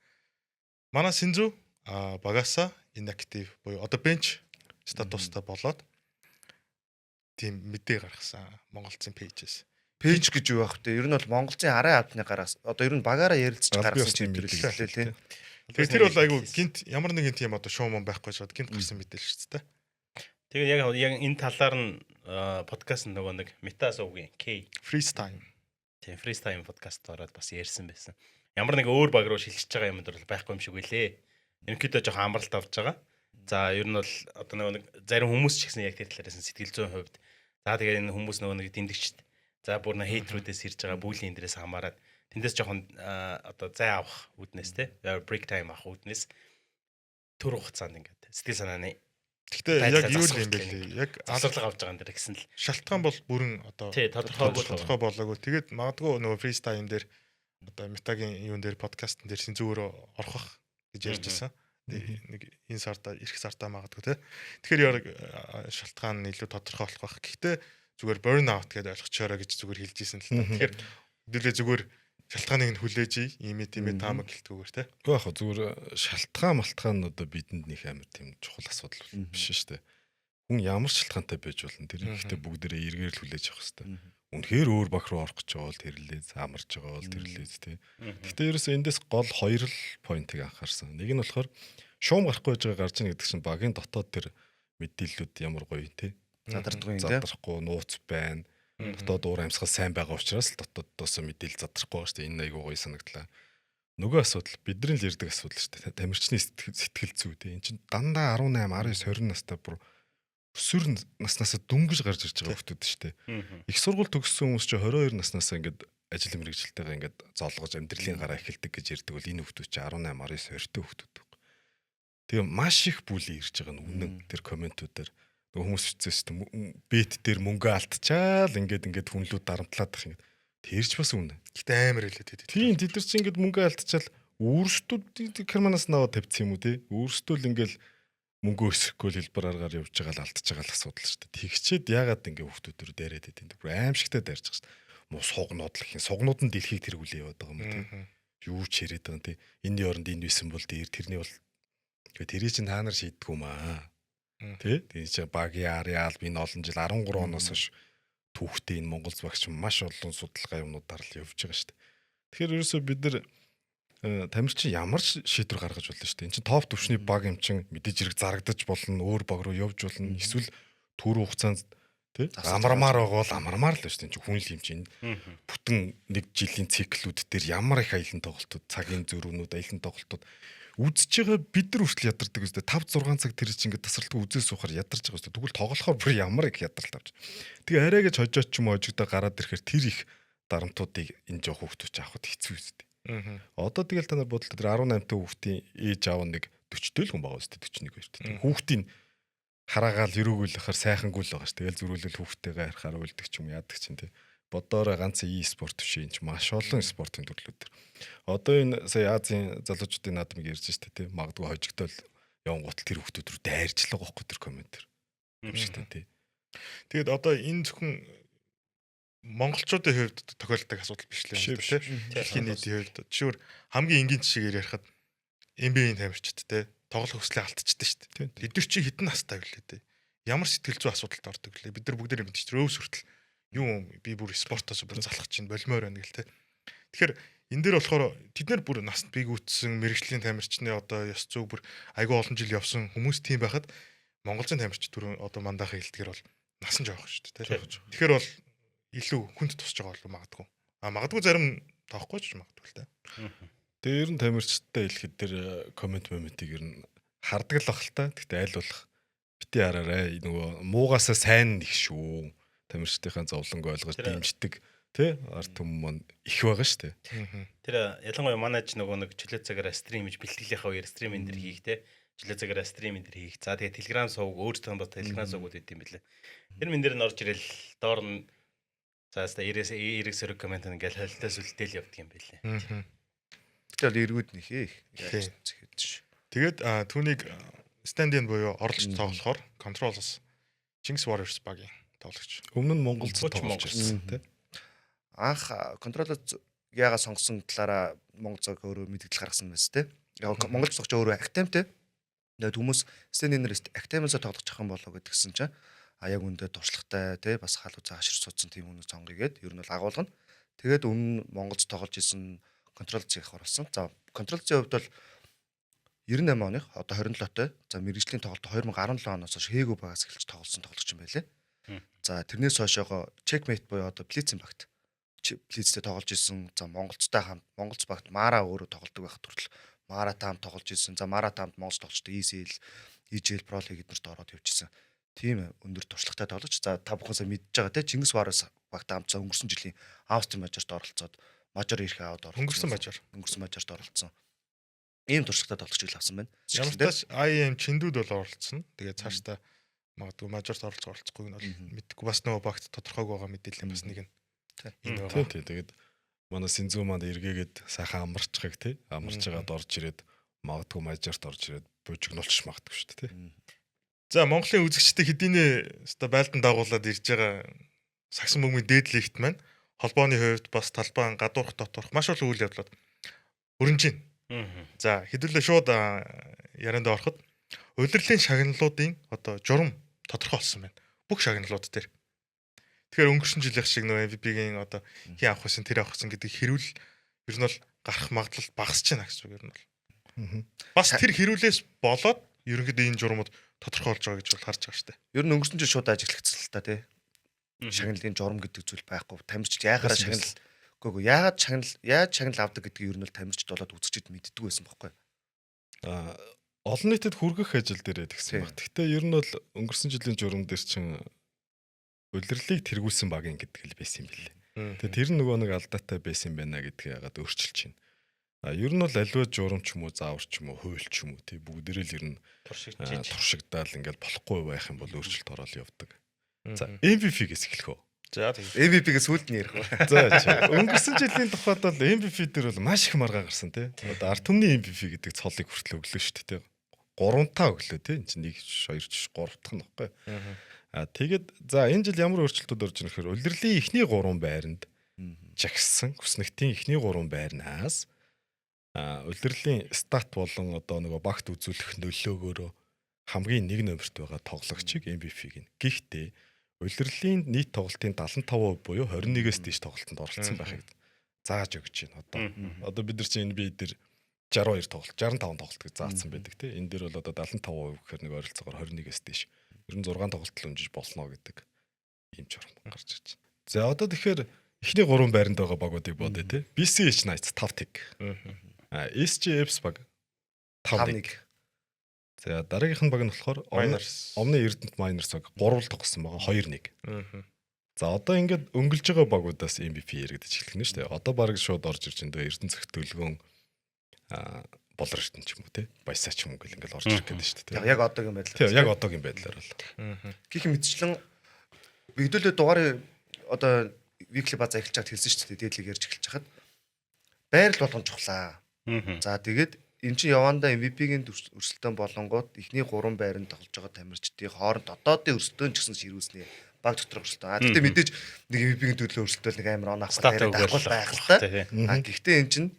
Манай Синзүү багасаа inactive буюу одоо bench статустай болоод тийм мэдээ гаргасан Монголцын пэйжээс. Пэйж гэж юу байх вэ? Ер нь бол Монголын арай авдны гараас одоо ер нь багаараа ярилцж гаргасан тийм мэдээлэл лээ тий. Тэгэхээр тэр бол айгүй гинт ямар нэгэн тийм одоо шууман байхгүй шууд гинт гарсан мэдээлэл шүү дээ. Тэгээд яг энэ талаар нь подкаст нөгөө нэг Метасогийн K Freestyle. тийм Freestyle подкаст ороод бас ярьсан байсан. Ямар нэг өөр баг руу шилжиж байгаа юмд бол байхгүй юм шиг үлээ. Ерөнхийдөө жоохон амралт авч байгаа. За ер нь бол одоо нөгөө нэг зарим хүмүүс ч гэсэн яг тэр талаараас сэтгэл зүйн хувьд за тэгээд энэ хүмүүс нөгөө нэг дэмдэгчд за бүр нэг хейтрүүдээс ирж байгаа бүлийн эндээс хамаарат тэндээс жоохон одоо зай авах үүднээс те break time авах үүднээс төр хугацаанд ингээд сэтгэл санааны Гэхдээ яг юу юм бэ лээ? Яг асуулга авч байгаа юм дээр гэсэн л шалтгаан бол бүрэн одоо тодорхой болоогүй. Тэгээд магадгүй нөгөө freestyle дээр одоо метагийн юун дээр подкастн дээр Синзүүрөө орох гэж ярьж байсан. Нэг энэ сарда ирэх сарда магадгүй те. Тэгэхээр яг шалтгаан нь илүү тодорхой болох байх. Гэхдээ зүгээр burn out гэдээ ойлгочоорой гэж зүгээр хэлж ийсэн л та. Тэгэхээр хэдүүлээ зүгээр шалтгааныг нь хүлээж ийм таамаг гэлтгүүгээр те. Үгүй яг зүгээр шалтгаан одоо бидэнд нэг амар тийм чухал асуудал биш шүү дээ. Хүн ямар шалтгаантай байж болно тэр ихтэй бүгдээрээ эргээр л хүлээж авах хэрэгтэй. Үнэхээр өөр баг руу орох гэж байгаа бол тэрлээ амарч байгаа бол тэрлээ тий. Гэхдээ ерөөсөө эндээс гол хоёр л поинтыг анхаарсан. Нэг нь болохоор шуум гарахгүй байж байгаа гарч ийн гэдэг чинь багийн дотоод тэр мэдээллүүд ямар гоё тий. Задрахгүй нууц байна. Дотоод уур амьсгал сайн байгаа учраас л дотоодоос мэдээлэл задрахгүй байгаа шүү дээ. Энэ айгуу гоё санагдлаа. Нөгөө асуудал бидний л ярьдаг асуудал шүү дээ. Тамирчны сэтгэл зүй тий. Энд чинь дандаа 18, 19, 20 настай бүр өсвөр наснаас дүнгиж гарч ирж байгаа хүмүүс шүү дээ. Их сургууль төгссөн хүмүүс чинь 22 наснаас ингээд ажил мэргэжилтэйгээ ингээд зоолгож амьдралын гараа эхэлдэг гэж ярьдаг бол энэ хүмүүс чинь 18, 19, 20-тэй хүмүүс байдаг. Тэгээ маш их бүлий ирж байгаа нь үнэн тэр комментүүдээр хүмүүс хэвчээ шүү дээ. Бэт дээр мөнгө алдчихаал ингээд хүнлүүд дарамтлаад их ингээд тэрч бас үнэн. Гэтэ амар хэлээ тий. Тийм тэд нар чинь ингээд мөнгө алдчихаал өөрсдөө карманаас наваа тавьчихсан юм уу тий. Өөрсдөө л ингээд мөнгө өсөхгүй хэлбэр аргаар явж байгаа л алдчихж байгаа л асуудал шүү дээ. Тэгчээд ягаад ингэ хүүхдүүдээр дайраад идэв. Бүр аимшигтай дайрж байгаа шүү дээ. Муу сугнууд л их сугнууд нь дэлхийг тэргүүлээ яваад байгаа юм тийм. Юу ч яриад байгаа тийм. Энэний оронд энэ байсан бол дээр тэрний бол тэрий чинь та нар шийддэг юм аа. Тэ? Тэгээ чи багийн ариал би энэ олон жил 13 оноос хойш түүхтэй энэ Монгол багш маш олон судалгаа юмнуудаар л явж байгаа шүү дээ. Тэгэхээр ерөөсөө бид нар тамирчин ямар шийдвэр гаргаж болно шүү дээ. Энд чинь топ төвшний баг юм чин мэдээж хэрэг зарагдаж болно, өөр баг руу явж болно. Эсвэл түр хугацаанд тий амармаар байгаа бол амармаар л шүү дээ. Энд чинь хүн л юм чинь бүтэн нэг жилийн циклүүд дээр ямар их аялын тоглолтууд, цагийн зөрүүнүүд, аялын тоглолтууд үзэж байгаа бид нар хүртэл ядардаг үстэй 5 6 цаг тэр чинь ингээд тасралтгүй үзээ суухаар ядарч байгаа үстэй. Тэгвэл тоглохоор бүр ямар их ядаралт авч. Тэгээ арай гэж хожооч ч юм уу хожигдоо гараад ирэхээр тэр их дарамтуудыг энэ жоох хүүхдүүч авахд хэцүү үстэй. Одоо тэгэл та нар бодлоо тэр 18 та хүүхдийн ээж аав нэг 40-тэй л хүн байгаа үстэй 41 2-тэй. Хүүхдийн хараагаал ерөөгөл ахаар сайхангүй л байгаа ш. Тэгэл зүрүүлэл хүүхдтэйгээ харахаар үлдэх ч юм яадаг чинь тий. Бодоорой ганц e-спорт биш энэ ч маш олон спортын төрлүүд төр. Одоо энэ сая Азийн залуучуудын наадмыг ярьж штэ тий. Магадгүй хожигдол явангуутал тэр хүүхдүүд рүү дайрчлага واخгүй тэр комментэр. Юм шиг тий. Тэгээд одоо энэ зөвхөн монголчуудын хувьд тохиолддог асуудал биш л юм тий. Дэлхийн нийтийн хувьд жишээр хамгийн энгийн жишээгээр ярихад NBA-ийн тамирчид тий тоглох хүслээ алдчихдаг шүү дээ. Бид нар чи хэдэн настай вэ тий. Ямар сэтгэл зүй асуудалд ордог вэ? Бид нар бүгдээ мэдчих чинь өөс хүртэл юу би бүр спортоос бүр залхах чинь болмоор байна гэл тий. Тэгэхээр энэ дээр болохоор тэд нар бүр насд бий гүйтсэн мэрэгжлийн тамирчны одоо ёс зүйг бүр айгүй олон жил явсан хүмүүс тийм байхад монголын тамирч түрүү одоо мандаахаа хэлдгээр бол насан жоох шүү дээ тий. Тэгэхээр бол илүү хүнд тусч байгаа болов магадгүй. Магадгүй зарим тоохгүй ч магадгүй л тий. Тэгээ ер нь тамирчтай хэлэхэд тэр коммент моментиг ер нь хардаг л бах л та. Гэхдээ аль болох бити хараарай нөгөө муугасаа сайн их шүү. Тамирчдынхаа зовлонг ойлгож дэмждэг тий арт түмэн маань их байгаа шүү дээ. Тэр ялангуяа манайч нөгөө нэг чөлөө цагаараа стрим гэж бэлтгэлийнхаа үеэр стрим энэ төр хийх тий. Чөлөө цагаараа стрим энэ төр хийх. За тэгээ Telegram сувг өөрсдөө бод Telegram сувгууд өгд юм билээ. Тэр мен дээр нь орж ирэл доор нь заастаа эрэг сөрөг коммент ингээл хойлтой сүлдээл явдаг юм билээ. Тэгэл эргүүд нэх их. Тэгээд түүнийг stand-in буюу оролж тоглохоор Control-с Jinx Warriors багийн тоглогч. Өмнө нь Монголд Өч тоглож Монгол. ирсэн тий. Анх контролер яага сонгосон талаараа Монгол зог өөрөө мэдгэл гаргасан байсан тий. Яг Монгол зогч өөрөө актемтэй. Тэгээд хүмүүс стенинер актемээс тоглож авах юм болоо гэдгсэн чинь яг үндэ туршлагатай тий бас хаалуу заашир суудсан тийм хүмүүс сонгоё гэд ер нь бол агуулгана. Тэгээд өмнө Монголд тоглож исэн контролцыг оруулсан. За контролцын хувьд бол 98 оных одоо 27-той. За мэрэгжлийн тоглолт 2017 оноос хойш хээгүү багаас эхэлж тоглосон тоглогч юм байлээ. За тэрнээс хойшоо checkmate буюу одоо Blitzen багт Blitzтэй тоглож исэн. За Монголцтой хамт Монголц багт Мара өөрөө тоглодог байх төрөл Маратай хамт тоглож исэн. За Маратай хамт Монголч тоглолчтой ECL, EJL Pro League эднэрт ороод явчихсан. Тийм өндөр туршлагатай тоглож. За та бүхэн мэдж байгаа те Чингис Варас багт хамт өнгөрсөн жилийн Австрийн мажорт оролцоод мажор ирэх аваад оролцсон. Өнгөрсөн мажорт оролцсон. Ийм туршлагатай тоглогчийг авсан байна. Ямар ч тач IM Чиндүүд бол оролцсон. Тэгээд цаашдаа магадгүй мажорт оролцохгүйг нь бол мэдгүй бас нөгөө багт тодорхойг байгаа мэдээлэл бас нэг нь. Тийм. Тэгээд манай Синзүү манд эргээгээд сайхан амарчгаг тий. Амарч байгаад орж ирээд магадгүй мажорт орж ирээд бужигнуулчих магадгүй шүү дээ тий. За Монголын үзэгчтэй хэдийнэ өстой байлдан дагуулад ирж байгаа сагсан бөмбөгийн дээдлэгт маань холбооны хувьд бас талбай гадуурх доторх маш олон үйл явдлууд өрнөж байна. За хэдүүлээ шууд ярианд ороход улирлын шагналуудын одоо журам тодорхой болсон байна. Бүх шагналууд дээр. Тэгэхээр өнгөрсөн жилийн шиг нөө MVP-гийн одоо хин авах гэсэн тэр авах гэсэн гэдэг хэрүүл ер нь бол гарах магадлал багасч байна гэсэн үг ер нь бол. Бас тэр хэрүүлээс болоод ерөнхийдөө энэ журмууд тодорхой болж байгаа гэж бол харж байгаа шүү дээ. Ер нь өнгөрсөн жил шууд ажиглагдсан л та тий. Шагналын журам гэдэг зүйл байхгүй. Тамирчид яагаад шагнал үгүй яаж шагнал авдаг гэдгийг ер нь бол тамирчид болоод үзэгчид мэддэг байсан байхгүй. Олон нийтэд хүргэх ажил дээр тэгсэн баг. Гэхдээ ер нь бол өнгөрсөн жилийн журам дээр чинь улирлыг тэргүүлсэн баг гэдэг л байсан юм билээ. Тэгээ тэр нөгөө нэг алдаатай байсан байна гэдгийг яагаад өөрчилж байна. Ер нь бол аливаа журам ч юм уу заавар ч юм уу хууль ч юм уу тий бүгдээрээ л ер нь туршигдаал ингээл болохгүй байх юм бол өөрчлөлт ороод явдаг. За MVP-гээс эхлэх үү. За тийм. MVP-гээс сүлд нь ярих уу. За өнгөрсөн жилийн тухайд бол MVP дээр бол маш их маргаа гарсан тий. Одоо ард түмний MVP гэдэг цолыг хүртэл өглөө шүү дээ тий. 3-таа өглөө тий. Энд чинь 1 2 3 дахь нь баггүй. Тэгээд за энэ жил ямар өөрчлөлтүүд орж ирэх вэ? Улирлын эхний 3 байранд жагссан хүснэгтийн эхний 3 байрнаас улирлын стат болон одоо нөгөө багт үзүүлэх нөлөөгөөрөө хамгийн 1 номерт байгаа тоглогчийг MVP-г нь. Гэхдээ улирлын нийт тоглолтын 75% буюу 21-ээс дээш тоглолтод оролцсон байхыг зааж өгч байна. Одоо бид нар чинь NBA дээр 62 тоглолт, 65 тоглолт гэж заасан байдаг тийм. Энэ дээр бол одоо 75% гэхээр нэг ойролцоогоор 21-ээс дээш 96 тоглолт л унжиж болно гэдэг ийм журам гарч ирж байна. За одоо тэгэхээр эхний 3 байранд байгаа багуудыг бодъё тийм. BCH Knights 5 тэг. SGFs баг 5-1. За дараагийнх нь баг нь болохоор Omni Эрдэнэт Miners баг 3 тогсон байгаа 2-1. За одоо ингээд өнгөлж байгаа багуудаас MVP яригдаж эхлэх нь шүү дээ. Одоо баг шууд орж ирж энэ Эрдэнэ цагт төлгөөн болор эрдэнэ ч юм уу те баясаа ч юм уу гэл ингээд орж ирэх гэдэг шүү дээ. Яг одоогийн байдлаар. Тийм яг одоогийн байдлаар бол. Гэх мэтчлэн бигдүүлээ дугаарыг одоо weekly базаа эхэлж чад хэлсэн шүү дээ. Дээдлийг ярьж эхэлж хахад байрал болгон чухлаа. За тэгээд эн чинь явандаа MVP-гийн өрсөлдөөн болонгууд эхний 3 байранд тоглож байгаа тамирчдын хооронд одоодын өрсөлдөөн ч гэсэн ширүүснээ баг дотор өрсөлдөөн. Гэхдээ мэдээж нэг MVP-гийн төлөө өрсөлдөөл нэг амар он авах байхгүй байх л та. Гэхдээ эн чинь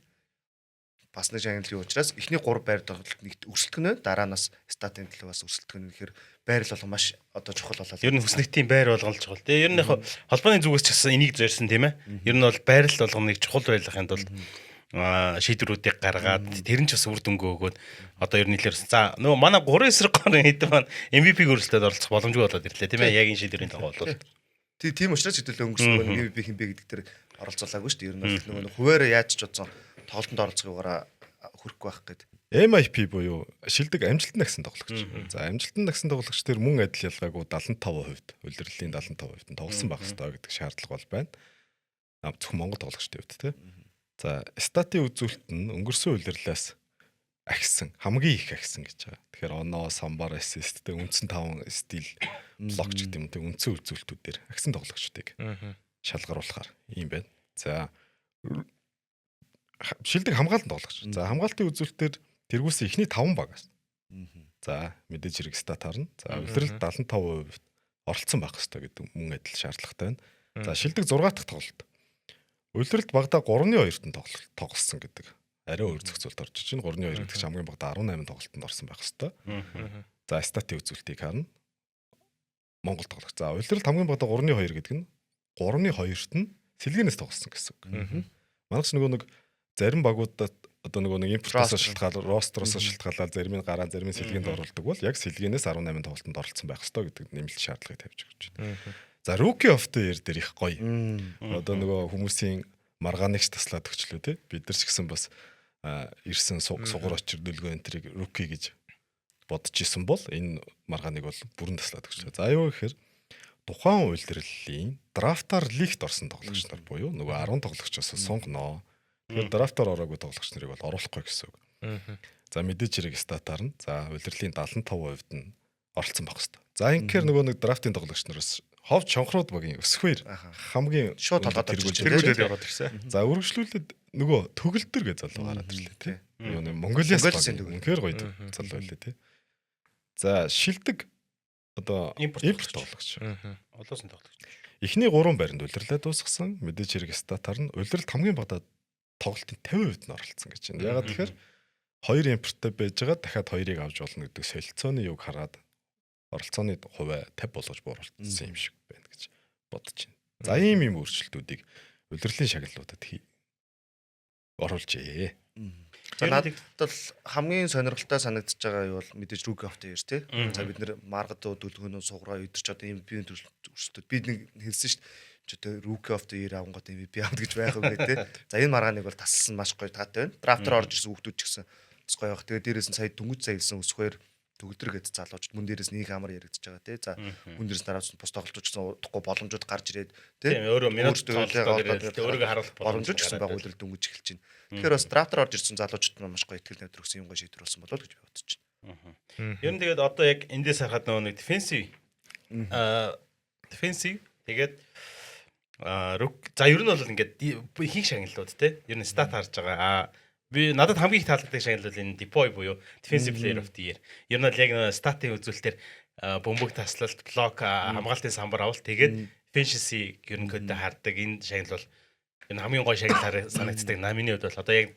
бас нэг шагналын учраас эхний 3 байр тоглолт нэгт өрсөлдөхнө дараа нас статын төлөө бас өрсөлдөхнө гэхээр байрал болгон маш одоо чухал болоод. Ер нь хүснэгтийн байр болгон л чухал. Тэгээ ер нь яг холбооны зүгээс ч гэсэн энийг зорьсон тийм ээ. Ер нь бол байрал болгоныг чухал байлгахын тулд шийдвэрүүдийг гаргаад тэр нь ч бас үр дүнгээ өгөөд одоо ер нь нэлээрсэн. За нөгөө манай 3 эсрэг гарын хэдэн маань MVP өрсөлдөд оролцох боломжгүй болоод ирлээ тийм ээ. Яг энэ шийдвэрийн дагуу бол. Тийм учраас хэдүүлээ өнгөрсөн MVP хинбэ гэдэг дээр оролцоолаагүй шүү дээ. Ер нь нөгөө хуваараа яаж ч бодсон тоглолтод оролцохгүйгаараа хүрэхгүй байх гэдэг. MIP буюу шилдэг амжилтанд агсан тоглогч. За амжилтанд агсан тоглогч төр мөн адил ялгаагүй 75%, улирлын 75% нь тоглосон байх хэрэгтэй гэдэг шаардлага бол байна. Зөвхөн Монгол тоглогчдын хувьд тийм. За статын үзүүлэлт нь өнгөрсөн улирлаас агсан, хамгийн их агсан гэж байгаа. Тэгэхээр оноо, самбар, ассисттэй үндсэн 5 стил блокч гэдэг юм тийм үндсэн үзүүлэлтүүдээр агсан тоглогчдыг шалгаруулахаар юм байна. За шилдэг хамгаалалт тоглогч. За хамгаалтын үзүүлэлтээр тэргүүлсэн эхний 5 багаас. За мэдээж хэрэг стат харна. За улирлд 75%, оролцсон байх хэрэгтэй гэдэг мөн адил шаардлагатай байна. За шилдэг 6 дахь тоглолт. Улиралд багада 3-2-т нь тоглосон гэдэг. Арай өөр зохицуулт орж иж байна. 3-2 гэдэг чинь хамгийн багада 18 тоглолтод орсон байх хэрэгтэй. За статын үзүүлэлтийг харна. Монгол тоглогч. За улиралд хамгийн багада 3-2 гэдэг нь 3-2-т нь сэлгэнээс тоглосон гэсэн үг. Манайч нөгөө нэг зарим багуудад одоо нөгөө нэг импортоос шилтгаал, ростроос шилтгаалаад зарим нь гараа, зарим нь сэлгээнд оруулдаг бол яг сэлгэнээс 18 тоглолтод оролцсон байх ёстой гэдэг нэмэлт шаардлагыг тавьж өгч байна. За rookie of the year дээр их гоё. Одоо нөгөө хүмүүсийн маргааныг таслаад өгчлөө тий. Бид нар ч гэсэн бас ирсэн сугар очир дүлгөө энтриг rookie гэж бодож исэн бол энэ маргааныг бол бүрэн таслаад өгчлөө. За юу гэхээр тухайн үйлдвэрлэлийн драфтаар лигт орсон тоглогч нар буюу нөгөө 10 тоглогчоос сонгоно. Тэгэхээр драфтаар ороогүй тоглогч нарыг бол оруулахгүй гэсэн үг. За мэдээж хэрэг статаар нь за үйлдвэрлэлийн 75% нь оролцсон байх хэвээр. За ингээр нөгөө нэг драфтын тоглогч нараас ховд шонхрууд багийн өсөхөр хамгийн шууд толгойд тэргүүлээд ороод ирсэн. За үргэлжлүүлээд нөгөө төгөлдөр гэж залуу гараад ирлээ тий. Нөгөө Монголиас үнэхээр гоё залуу байлээ тий. За шилдэг одоо импорт тоглогч. Олоосын тоглогч. Эхний 3 байранд улирлаа дуусгасан. Мэдээж хэрэг статаар нь улиралд хамгийн багадаа тоглолтын 50% нь оролцсон гэж байна. Ягаад тэгэхээр 2 импорттой байж байгаа дахиад 2-ыг авч болно гэдэг солилцооны юг хараад оролцооны хувь 50 болгож бууруулсан юм шиг байна гэж бодож байна. За ийм өөрчлөлтүүдийг улирлын шагналуудад оруулжээ. За надад бол хамгийн сонирхолтой санагдаж байгаа юу бол мэдээж rookie of the year тий. За бид нэр маргад дүлгөөнөө сугараа өдөрч одоо MVP төрөлтөд бид нэг хэлсэн шүү дээ. Ч одоо rookie of the year авангууд MVP авд гэж байх үгүй тий. За энэ маргааныг бол тасалсан маш гоё таатай байна. Драфтер орж ирсэн хүүхдүүд ч гэсэн бас гоё байх. Тэгээ дээрээс нь сая дөнгөж сая хэлсэн өсгөөр төгөлдөр гэж залуучд мөн дээрээс нэг амар яригдчихэж байгаа тий. За мөн дээрээс дараач бус тоглолтч гэсэн удахгүй боломжууд гарч ирээд тий. Өөрөө минут өөрийгөө харуулах боломжууд ч гэсэн байгуулалт дөнгөж эхэлж байна. Тэгэхээр бас драфтер орж ирсэн залуучд нь маш гоё ихтгэл найдвар өгсөн юм гоё шийдвэр болсон болов гэж би бодож байна. Ер нь тэгээд одоо яг эндээс харахад нөгөө нэг defensive тэгээд за ер нь бол ингээд ихийг шагналууд те ер нь стат харж байгаа. Би надад хамгийн их таалагддаг шагнал бол энэ Depoy буюу defensive player of the year. Ер нь л яг статын үзүүлэлтээр бөмбөг таслалт, блок, хамгаалтын самбар авалт тэгээд efficiency ер нь көдөө хардаг энэ шагнал бол энэ хамгийн гоё шагнал санагддаг. Миний хувьд бол одоо яг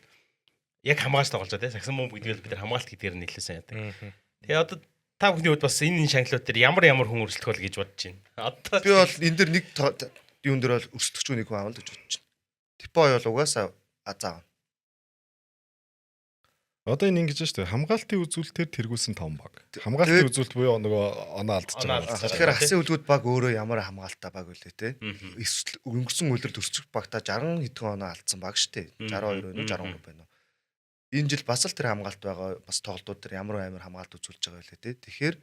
хамгаалж тоглож байгаа те сагсан бөмбөг гэдэг бид нар хамгаалт гэдгээр нь нэлээсэн яадаг. Тэгээ одоо та бүхний хувьд бас энэ шагналууд дээр ямар хүн өрсөлдөх бол гэж бодож байна. Одоо би бол энэ дэр нэг юун дээр бол өрсөлдөгч нэг хүн авал гэж бодож байна. Depoy бол угаасаа азаа. Одоо энэ ингэж шүү дээ. Хамгаалтын үзүүлэлтээр тэргүүлсэн 5 баг. Хамгаалтын үзүүлэлт буюу нөгөө оноо алдчихж байгаа. Тэгэхээр асын үлгүүд баг өөрөө ямар хамгаалтай баг үлээ те. Эсвэл өнгөрсөн үйлрэлд өсчих багта 60 хэдэн оноо алдсан баг шүү дээ. 62 байна уу 63 байна уу. Энэ жил бас л тэр хамгаалт байгаа бас тоглолтууд дээр ямар амар хамгаалт үзүүлж байгаа байлээ те. Тэгэхээр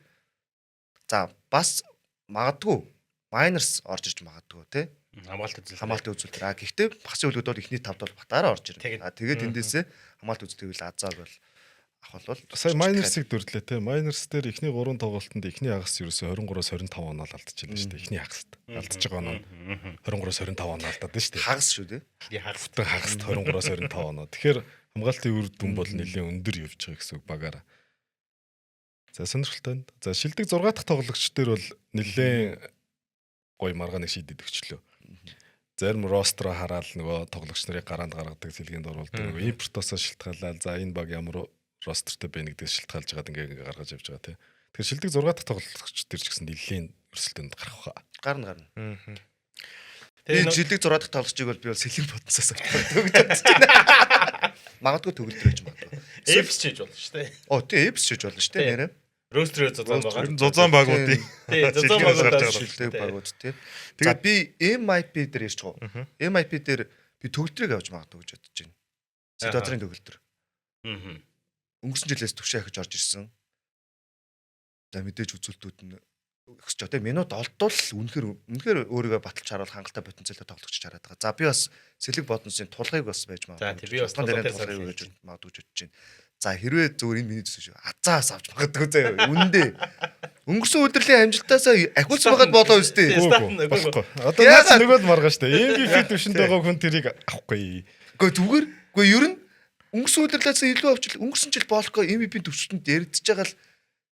за бас магадгүй minors орж иж магадгүй те. Хамгаалтын үзүүлэлт. Гэхдээ багцын үлгүүд бол эхний 5 дол батаараа орж ирнэ. Тэгээд эндээсээ хамгаалт үзүүлэлт гэвэл азааг бол авах бол сая minors-ыг дүрлээ те. Minors дээр эхний 3 тоглолтод эхний хагас ерөөсө 23-аас 25 оноо алдчихлаа шүү дээ. Эхний хагаст. Алдчихж байгаа оноо 23-аас 25 оноо алдаад шүү дээ. Хагас шүү дээ. Хагастан хагаст 23-аас 25 оноо. Тэгэхээр хамгаалтын үр дүн бол нэлээд өндөр явж байгаа гэсэн үг багаараа. За сонирхолтой. За шилдэг 6 дахь тоглогч дээр бол нэлээд гоё маргааныг шийдэд өгчлөө. Зарим ростро хараад нөгөө тоглогч нарыг гараанд гаргадаг сэлгээнд оруулдаг. Нөгөө импортоосоо шилтгаалаад за энэ баг ямар ростертэй байна гэдгээс шилтгаалж хагаад ингээ гаргаж явж байгаа тийм. Тэгэхээр шилдэг 6 дахь тоглогч төр ч гэсэн нэлээд өрсөлдөөнд гарах ба. Гарна. Тэгээд шилдэг 6 дахь тоглогчийг бол би бол сэлэн бодсоос авч байгаа гэж бодож байна. Магадгүй төгөлдөр байж магадгүй. Эпс чиж болно шүү дээ. Тийм эпс чиж болно шүү дээ нэрэ. Ростроо зузаан байгаа. Зузаан багуудын. Тийм зузаан багуудаас шилдэг багууд тийм. Тэгээд би MIP дээр ярьж байгаа. MIP дээр би төгөлдрийг авч магадгүй гэж бодож байна. Ситуацийн төгөлдөр. Өнгөрсөн жилээс төвшөө ахиж орж ирсэн. За мэдээж үзүүлэлтүүд нь өсч байгаа. Минут олдвол үнэхээр өөрийгөө баталж харуулах хангалттай потенциалтай тоглогч хараад байгаа. За би бас сэлэг бодносын тулгыг бас байж магадгүй. За би бас тулгыг гэж магадгүй гэж бодож байна. За хэрвээ зөвөр энэ миний зүсэж азаас авч магадгүй заяа. Үнэндээ. Өнгөрсөн удирдлагын амжилтаасаа ахиулсан байгаад болоо үстэй. Болохгүй. Одоо наас нөгөө л маргаа штэ. MVP төвшөнд байгаа хүн тэрийг авахгүй. Гэхдээ зүгээр. Гэхдээ ер нь өнгөрсөн удирдлагаас илүү авч өнгөрсөн жил болохгүй MVP төвшөнд яригдчихэж байгаа л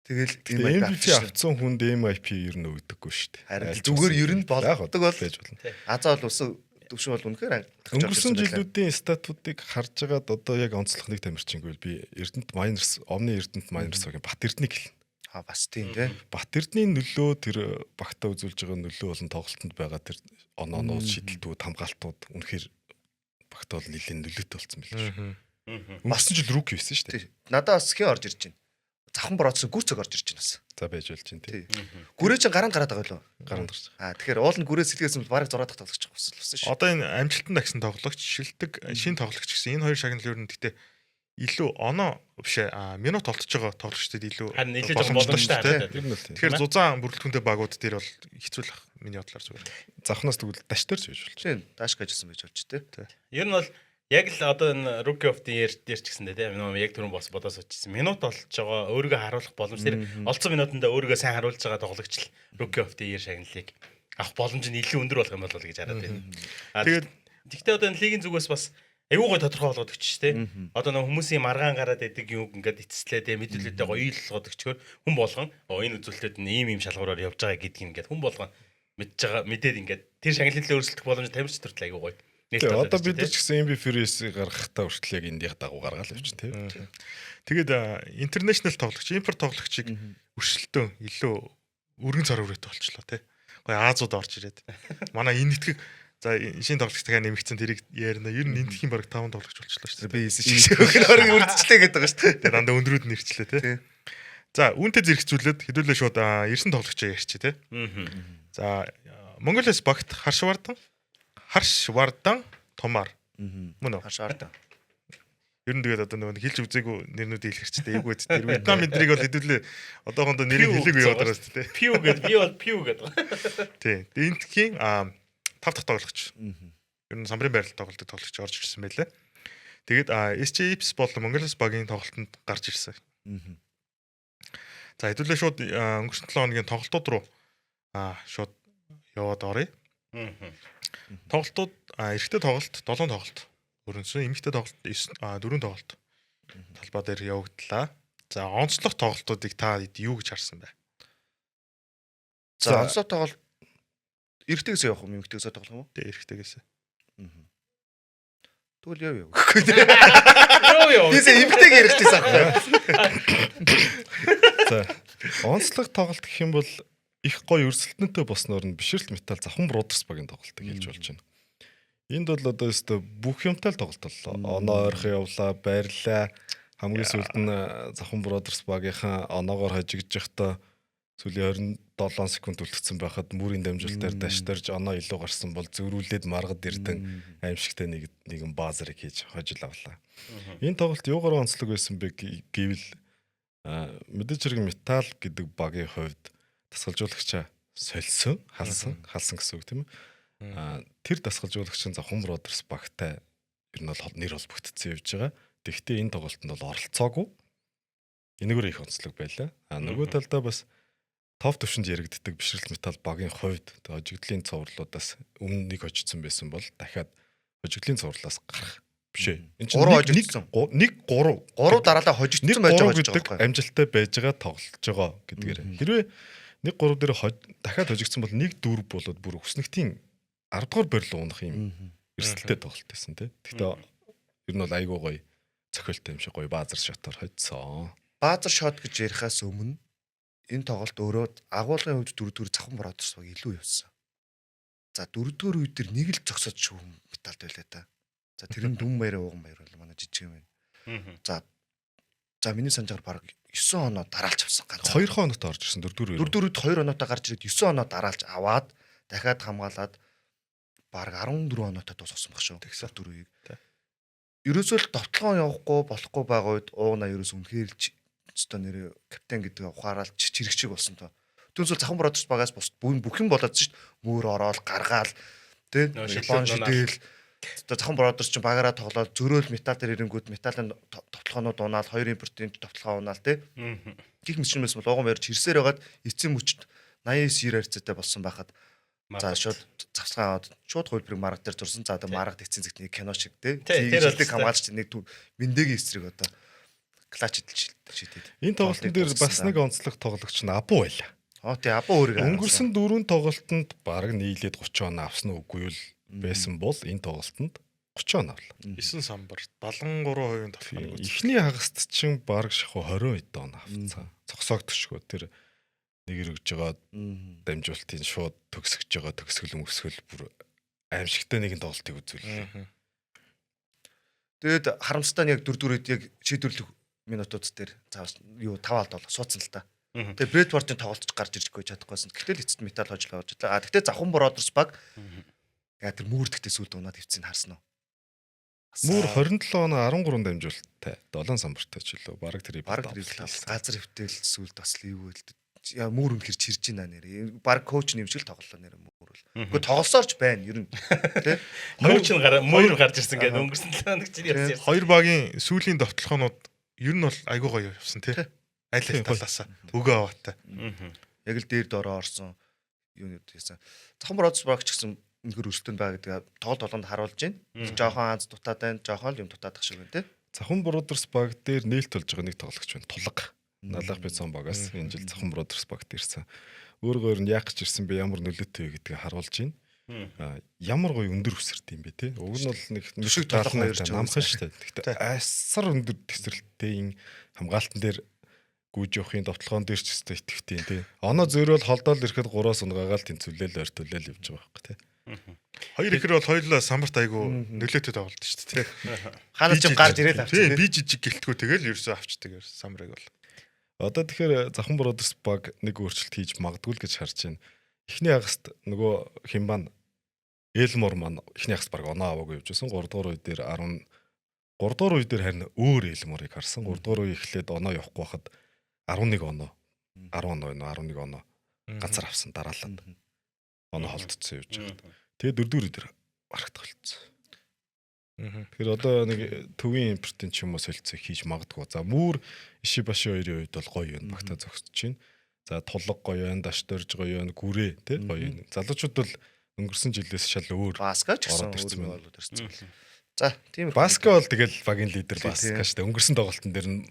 Тэгэл MVP авцсан хүнд MIP ер нь өгдөггүй шүү дээ. харин зүгээр ер нь болдог бол байж болно. Азаа бол өсөн төвшин бол үнэхээр Өнгөрсөн жилүүдийн статуудыг харж байгаад одоо яг онцлох нэг тамирчингүй би Эрдэнэт Майнерс, Omni Эрдэнэт Майнерсгийн Бат Эрдэнэийг хэлнэ. бас тийм тий. Бат Эрдэнийн нөлөө тэр багтаа үзүүлж байгаа нөлөө болон тоглолтод байгаа тэр онооноос шидэлтүүд хамгаалтууд үнэхээр багтаа бол нэлийн нөлөөтэй болсон байл шүү. Өнгөрсөн жил руки байсан шүү дээ. Надаа бас хин орж ирж байна. Завхан бороодсон гүрцэг орж ирж байна бас. За байж болж чинь тий. Гүрээ чинь гаранд гараад байгаа юу? Гаранд гарч. Тэгэхээр уул нь гүрээ сэлгээсэн бол бараг 6 дахь тоглогч болсон шүү. Одоо энэ амжилтанд агсан тоглогч, шилдэг шин тоглогч гэсэн энэ хоёр шагнал ер нь гэхдээ илүү оноо биш минут олдож байгаа тоглогчдод илүү харин нэлээд жоо боломжтой хараад. Тэгэхээр зузаан бүрэлдэхүүнтэй багууд дээр бол хэцүү л ах миний бодлоор зүгээр. Завхнаас тэгвэл даштерч байж болж. Тийм дааш гажсан байж болж тий. Ер нь бол яг л одоо энэ Rookie of the Year дээр ч гэсэндээ тийм яг түрүүн бас бодож суучихсан. Минут олж байгаа өөрийгөө харуулах боломж тэр олцсон минутанда өөрийгөө сайн харуулж байгаа тоглогч л Rookie of the Year шагналыг авах боломж нь илүү өндөр болох юм болов гэж хараад байна. Тэгээд тэгтээ одоо энэ лигийн зүгээс бас айгүй гой тодорхой болгоод өгч штэ. Одоо нэг хүмүүсийн маргаан гараад идэг юм ингээд эцэслээ те мэдүүлэлтэй гоё ил болгоод өгчгөр хүн болгон энэ үзүүлэлтэд ийм шалгуураар явж байгаа гэдгийг ингээд хүн болгон мэдж байгаа мэдээд ингээд тэр шагналыг өөрсөлдөх боломж тамирч төртөл айгүй гоё. Одоо бид нар ч гэсэн MB Freeze-ийг гаргахтаа хүртэл яг эндийнх дагуу гаргаал явчих тийм. Тэгээд интернэшнл тоглогч, импорт тоглогчийг өршөлтөө илүү өргөн цар хүрээтэй болчлоо тий. Гоё Азууд орж ирээд. Манай энэ нэтгэг за шинэ тоглогч дахиад нэмэгдсэн тэрийг ярина. Ер нь энтхийн баг 5 тоглогч болчлоо шүү дээ. Би эсэж шиг орыг үрдчлээ гэдэг байгаа шүү дээ. Тэгээд дандаа өндрүүд нь ирчлээ тий. За үүнтэй зэрэгцүүлээд хэдүүлээ шууд ирсэн тоглогчоо ярьчих тий. За Монголоос багт Харшвардан Томар мөн үү? Харшвардан. Ер нь тэгээд одоо нөгөө хэлж үзээгүй нэрнүүдийг хэлэхэрчтэй эйгүү дээ. Тэр Вьетнам мэдрийг бол хэдүүлээ одоохондоо нэрийг хэлээгүй яваад байгаа шүү дээ. Пиу гэдэг би бол пиу гэдэг. Тий. Энтхийн 5 дахь тоглогч. Ер нь самбарын байралд тоглодог тоглогч орж ирсэн байлээ. Тэгээд SJ Ips бол Монголоос багийн тоглолтод гарч ирсэн. За хэдүүлээ шууд өнгөрсөн 7 хоногийн тоглолтууд руу шууд яваад оръё. Тоглолтууд эрэгтэй тоглолт 7 тоглолт өрнөсөн, эмэгтэй тоглолт 4 тоглолт талбай дээр явагдлаа. За онцлог тоглолтуудыг та юу гэж харсан бэ? За онцлог тоглолт эрэгтэйгээс явах юм, эмэгтэйгээс тоглох юм уу? Тэ эрэгтэйгээс. Тэгвэл яв. Йоо. Бисээ эмэгтэйг ярьчихсан аахгүй. За онцлог тоглолт гэх юм бол их гоё өрсөлдөнтэй босноор нь бишрэлт металл Завхан Brothers багийн тоглолтыг хэлж болж байна. Энд бол одоо өстө бүх юмтай л тоглолт боллоо. Оноо ойрхон явлаа, байрлаа. Хамгийн сүүлд нь Завхан Brothers багийнхан оноогоор хожигдж явахдаа сүүлийн 27 секунд үлдсэн байхад мөрийн дамжуулалтаар даштарж оноо илүү гарсан бол зөрүүлээд маргад ирдэн аимшигтай нэгэн баазарыг хийж хожил авлаа. Энэ тоглолт юугаар онцлог байсан бэ гэвэл мэдээж хэрэг металл гэдэг багийн хувьд дасгалжуулагчаа солисон, халсан гэсэн үг тийм ээ. Тэр дасгалжуулагч нь Завхан Brothers багтай ер нь бол нэр холбогдсон явж байгаа. Тэгэхдээ энэ тоглолтод бол оролцоогүй. Энэгээр их онцлог байлаа. Нөгөө талдаа бас топ төвшөнд яригддаг бишрэлт металл багийн хувьд хожигдлын цувралуудаас өмнө нэг хожигдсон байсан бол дахиад хожигдлын цувралаас гарах биш ээ. Энэ чинь 3 хожигдсон. 3 дараалал хожигдсон байж байгаа гэдэг амжилттай байж байгаа тоглож байгаа гэдгээр. Хэрвээ 1-3 дээр дахиад хожигдсон бол 1-4 болоод бүр өснөгтийн 10 дугаар барилга унах юм эрсдэлтэй тоглолт байсан тий. Гэхдээ ер нь бол айгүй гоё цохилтой юм шиг гоё баазар шотоор хоцсон. Баазар шот гэж ярихаас өмнө энэ тоглолт өөрөө агуулгын хувьд 4-4 Завхан Brothers баг илүү явсан. За 4-4 үед төр нэг л зогсоод шүү металд байлаа та. За тэр нь дүн баяраа ууган баяр бол манай жижиг юм байна. За миний санджаар баг 9 оноо дараалж авсан ганц. 2 хоногт орж ирсэн 4-4. 4-4-д 2 оноотоо гарч ирээд 9 оноо дараалж аваад дахиад хамгаалаад баг 14 оноотой дуусгасан баг шүү. Тэгсэл 4-ийг. Ерөөсөө л довтлогоо явахгүй болохгүй байгаа үед уугна ерөөс үнэхээр л өстой нэр капитан гэдэг ухаарал чирэгчиг болсон тоо. Түүнээс Завхан Brothers багаас бус бүх юм болоод шүү дээ. Мөр ороод гаргаал тий Япон шидэл Завхан Brothers ч багаараа тоглоод зөрөөл металл дээр ирэнгүүт металлын товтлогоонууд унаал 2 импортын товтлогоо унаал тий. Гих мэт бол ууган барьж хэрсээр байгаад эцсийн мөчт 89 харьцаатай болсон байхад за шууд завсгаа аваад шууд хөлбөрийг марга дээр зурсан. За одоо маргад эцсийн зэгтний кино шиг тий. Жилдэг хамгаалж нэг мендэгийн эсрэг одоо клач шидэд. Энэ тоглолтын дээр бас нэг онцлог тоглогч нь Абу байлаа. Тий Абу өөрийг Өнгөрсөн 4 тоглолтод баг нийлээд 30 оноо авсан үгүй юу байсан бол энэ тоглолтод 30 оноо авлаа. 9 самбар 73% тоглоно. Эхний хагаст чинь баг шахуу 20 хэд оноо авцсан. Цогсоогдчихгүй тэр нэг өргөж байгаа дамжуултын шууд төгсөж байгаа төгсгөл бүр аимшигтай нэгэн тоглолтыг үзүүлээ. Тэгээд харамсалтай нь яг 4-4-д яг шийдвэрлэх минутууд дээр цааш юу 5-д бол суудсан л та. Тэгээд Брэдфордын тоглолтч гарч иржгүй чадахгүйсэн. Гэтэл эцэст метал хожлоо гэж бодлоо. Тэгтээ Завхан Бродерс баг яа тэр мөрдөгтэй сүлд унаад хөвцөнийг харсан уу? Мөр 27 оноо 13 дамжуулттай 7 самбартай ч үлээ. Бараг тэр газар хөвтөл сүлд бас л юу вэ? Яа мөр үнэхэр чирж байна нэр. Баг коуч нэмшил тоглолоо нэр мөр бол. Гэхдээ тоглосоорч байна ер нь. Тэ? Мөр гарч ирсэн гэдэг өнгөрсөн 7 хоног чинь ярьсан. Хоёр багийн сүүлийн довтлохоонууд ер нь бол айгүй гоё явсан тий. Аль аль талаасаа өгөө аваатай. Яг л дээр дороо орсон юу нэгсэн. Завхан Бродерс баг ч гэсэн үнэхэр өрсөлдөнд байгаа гэдэг тоглолт харуулж байна. Жохон аз дутаад байна, жохон юм дутаадах шиг байна тий. Завхан Бродерс баг дээр нээлт болж байгаа нэг тоглогч байна. Тулга. Налах бицон багаас энэ жил Завхан Бродерс багт ирсэн. Өөрөөр нь яах гэж ирсэн бэ, ямар нөлөөтэй вэ гэдгийг харуулж байна. Ямар гоё өндөр өсөрт юм бэ те. Уг нь бол нэг шиг толгой ирж намхан шүү дээ. Гэхдээ асар өндөр тесрэлттэй хамгаалтан дээр гүйж явахын довтлогоон дээр ч өстэй итгэвтэй те. Оноо зөөрөөл холдоол ирэхэд 3-аас унгаагаал тэнцвлээл ойртуулэл явж байгаа байхгүй те. Хоёр ихэр бол хоёулаа самбарт айгүй нөлөөтэй тоглолт шүү дээ. Хаана ч гарч ирээл авчих. Би жижиг гэлтгүү тэгэл ерөөсөө авчдаг самбарыг бол. Одоо тэгэхээр Завхан Бродерс баг нэг өөрчлөлт хийж магадгүй л гэж харж байна. Эхний хагаст нөгөө Химбан Элмор маань эхний хагаст баг оноо аваагүй явж байсан. 3 дугаар үе дээр 10 3 дугаар үе дээр харин өөр Элморыг харсан. 3 дугаар үе эхлээд оноо явахгүй хахад 11 оноо 10 оноо 11 оноо ганцаар авсан дараалал. Оноо холдсон явж байгаа. Тэгээ 4 дугаар үе дээр барагдах болцсон. Тэгэхээр одоо нэг төвийн импортын ч юм уу солилцоо хийж магадгүй. За Мөр Ишибаши хоёрын үед бол гоё юм багтаа зогсож байна. За Тулга гоё байна, Дашторж гоё байна, Гүрээ тий гоё байна. Залуучууд бол өнгөрсөн жилээс шал өөр. Баска ч гэсэн өөр болоод ирсэн. За тийм Баска бол тэгэл багийн лидер Баска шүү дээ. Өнгөрсөн тоглолтын дээр нь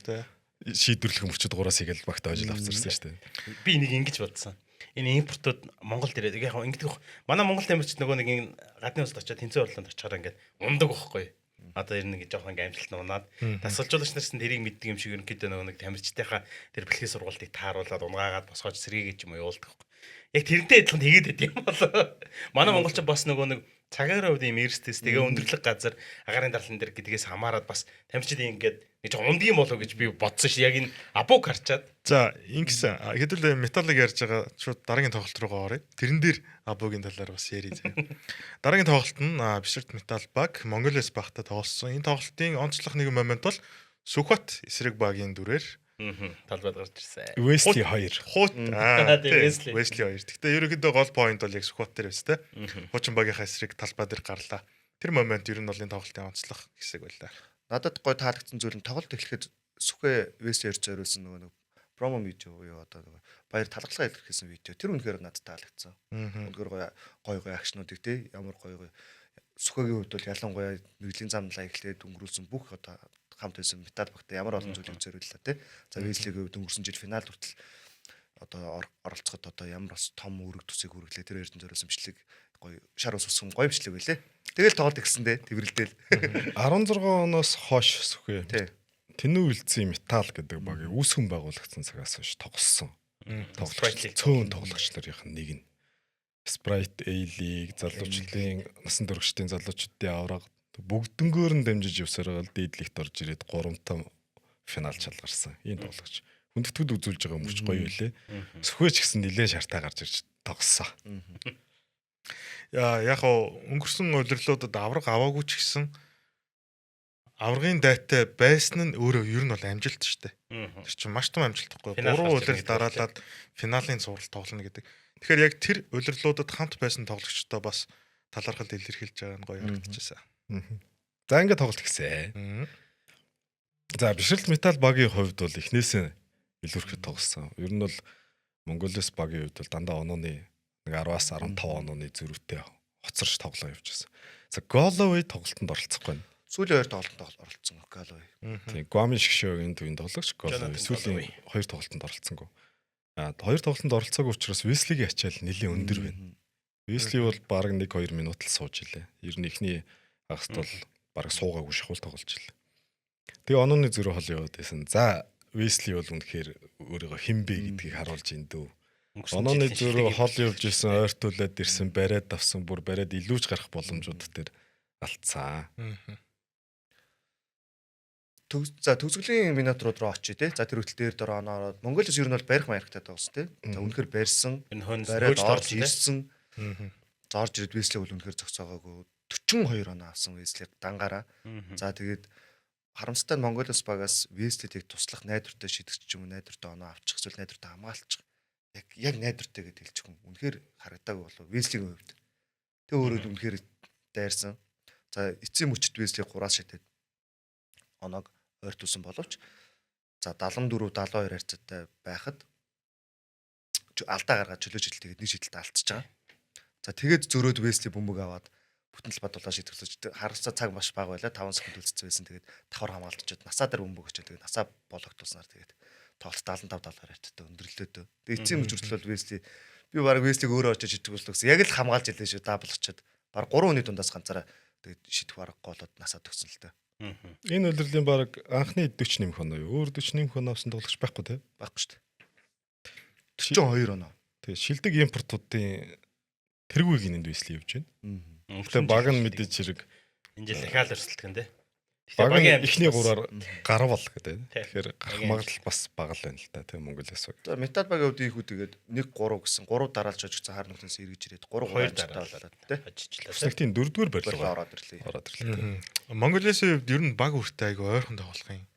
шийдвэрлэх мөчөд 3-аас игээл багтаа ажил авчирсан шүү дээ. Би нэг ингэж бодсон. Энэ импортууд Монголд ирээд яг ингэдэг. Манай Монгол тамирчид нөгөө нэг гадны улсад очиод тэнцээ орлоонд очихоор ингээд ундаг байхгүй. Одоо ер нь нэг жоохон амжилт нунаад тасгалжуулагч нарс нь тэрийг мэддэг юм шиг ерөнхийдөө нөгөө нэг тамирчдынхаа тэр бэлгийн сургалтыг тааруулаад унгаагаад босгож сэргийгэж юм явуулдаг байхгүй. Яг тэрнтэй адилхан тэгээд байд юм бол манай монголчин бас нөгөө нэг цагаараа үед юм эрстэс тэгээ өндөрлөг газар агарын дарлан дээр гэдгээс хамаарад бас тамирчид ингээд нэг жоохон ундаг юм болов гэж би бодсон ш. Яг энэ абуг харчаад. За ингэсэн хэдүүл металлыг ярьж байгаа шууд дараагийн тоглолт руугаа оръё. Тэрэн дээр абугийн талаар бас ярий заяа. Дараагийн тоглолт нь Бишрт Метал баг Монголиас багтаа тоглосон. Энэ тоглолтын онцлог нэг момент бол Сүхбат эсрэг багийн дүрээр талбайд гарч ирсэн. Wesley 2. Хуут Wesley 2. Гэхдээ ерөнхийдөө гол point бол яг Сүхбат дээр байсан те. Хуучин багийнхаа эсрэг талбай дээр гарлаа. Тэр момент ер нь бол энэ тоглолтын онцлог хэсэг байлаа. Надад гой таалагдсан зүйл нь тоглолт эхлэхэд Сүхэ Wesley 2 зориулсан нөгөө промо видео юу одоо баяр талгалгаа илэрхийлсэн видео. Тэр үнэхээр надад таалагдсан. Үнэхээр гоё акшнуудыг те ямар гоё Сүхэгийн хувьд бол ялангуяа нэглийн замналаа эхлээд өнгөрүүлсэн бүх одоо хамт байсан метал багтаа ямар олон зүйлийг зориуллаа те. За Wesley-гийн хувьд өнгөрсөн жил финал хүртэл одоо оролцоход одоо ямар бас том үүрэг төсөйг хүргэлээ тэр хоёрын зориулсан бичлэг гоё шар ус уссан гоё бичлэг байлээ. Тэгэл тоглолт гисэндээ тэрвэрлдэл 16 оноос хойш Сүхэ. Тэнүү үлдсэн метал гэдэг багийг үүсгэн байгуулагдсан цагаас хойш тоглосон. Цөөн тоглогч нарын нэг нь Sprite A-League залуучуудын насан туршидын залуучуудын авраг бүгднгөөр нь дамжиж явсараа дээдлэгт орж ирээд 3 финал шалгарсан. Энэ тоглогч хүндэтгэл үзүүлж байгаа мөрч гоё үлээ. Сүхэж гэсэн нэлээд шартаа гарч ирж тоглосон. Яг өнгөрсөн удирлуудад авраг аваагүй ч гэсэн аврагын дайтай байсан нь өөрөө ер нь бол амжилт шүү дээ. Тэр чинь маш том амжилт гэхгүй. 3 удирдал дараалаад финалийн цуврал тоглоно гэдэг. Тэгэхээр яг тэр удирлуудад хамт байсан тоглогчдоо бас талархал илэрхийлж байгаа нь гоё харагдчихсан. За ингээд тоглолт гисэн. За Бишрт Метал багийн хувьд бол эхнээсээ илүүрхэд тоглосон. Ер нь бол Монголиас багийн хувьд бол дандаа онооны 10-аас 15 онооны зөрүүтэй хоцорч тоглоо явж байсан. За Головый тоглолтод оролцохгүй байна. Сүүлийн 2 тоглолтод оролцсон Галлоуэй. Тийм, Гуамын шгшөөгийн төвийн тоглогч Jonathan сүүлийн Galloway. 2 тоглолтод оролцсонгүй. 2 тоглолтод оролцоогүй учраас Веслигийн ачаал нэлээд өндөр байна. Весли бол баг 1-2 минут л сууж илээ. Ер нь ихний хагаст бол баг суугаагүй шахуул тоглож илээ. Тэгээ онооны зөрөө хол яваад байсан. За Весли бол үнэхээр өөрийгөө хинбэ гэдгийг харуулж ин дүү. Онооны зөрөө хол явж исэн, ойртуулаад ирсэн, бариад авсан, бүр бариад илүүж гарах боломжууд дээр алдсан. За төгсгөлийн минутрууд руу очие те. За тэр хөтөл дээр дөрөв оноо ороод Монголоос ер нь бол барих маярхтай тоглосон те. За үнэхээр барьсан. Энэ хонс Бариад хөөж орж торсон. ирсэн. За орж ирээд Весли бол үнэхээр зогсоогоогүй 42 оноо авсан Весли дангаараа. За тэгээд харамсалтай нь Монголоос багаас Веслийг туслах найдвартай шидэгч ч юм уу найдвартай оноо авчих эсвэл найдвартай хамгаалчих. Яг найдвартай гэдээ хэлчих юм. Үнэхээр харагдаагүй болов Веслигийн хувьд. Тэ өөрөө үнэхээр дайрсан. За эцсийн мөчд Весли 3-аас шидэд оноог ойртуулсан боловч за 74 72 харьцаатай байхад алдаа гаргаад чөлөө шидэл тэгээд нэг шидэлт алдчихж байгаа. За тэгээд зөрөөд Весли бөмбөг аваад бүтэн талбай дулаан шийдвэрлэж харгацаа цаг маш бага байлаа 5 секунд үлдсэн байсан. Тэгээд давхар хамгаалчихад насаа дээр бөмбөг өчөө тэгээд насаа бологдуулснаар тэгээд тоглолт 75 70 харьцаатай өндөрлөлөө. Тэгээд эцсийн мөчөртлөл бол Весли би баг Веслиг өөрөө очиж шийдвэрлэх гэсэн. Яг л хамгаалж илээ шүү даблчаад. Баг 3 хүний дундаас ганцаараа тэгээд шийдэх барахгүй болоод насаа төгсөн л дээ. Энэ удирлын баг анхны 40 нэмэх оноо юу? Өөр 40 нэмэх оноо авсан тоглогч байхгүй те. Байхгүй шүү дээ. 42 оноо. Тэгээ шилдэг импортуудын тэргүүг энд Весли явж байна. Өнгөрсөн Тэгээ баг нь жил мэдээж хэрэг энэ жил дахиад өрсөлдөх нь те. баг нь эхний 3-аар гарвал гэдэг. Тий. Тэгэхээр гарах магадлал бас бага л байна л да тийм Монголоос. За метал багийн хувьд ийхүү тэгээд 1-3 гэсэн 3 дараалж очсон хар нүхнээс эргэж ирээд 3 2 дараалж дараалал тий. ажиллаа. Өснөгтийн 4-р Барилга барилга ороод ирлээ. ороод ирлээ. Монголосын хувьд ер нь баг үртэй айгүй ойрхон тоглох юм.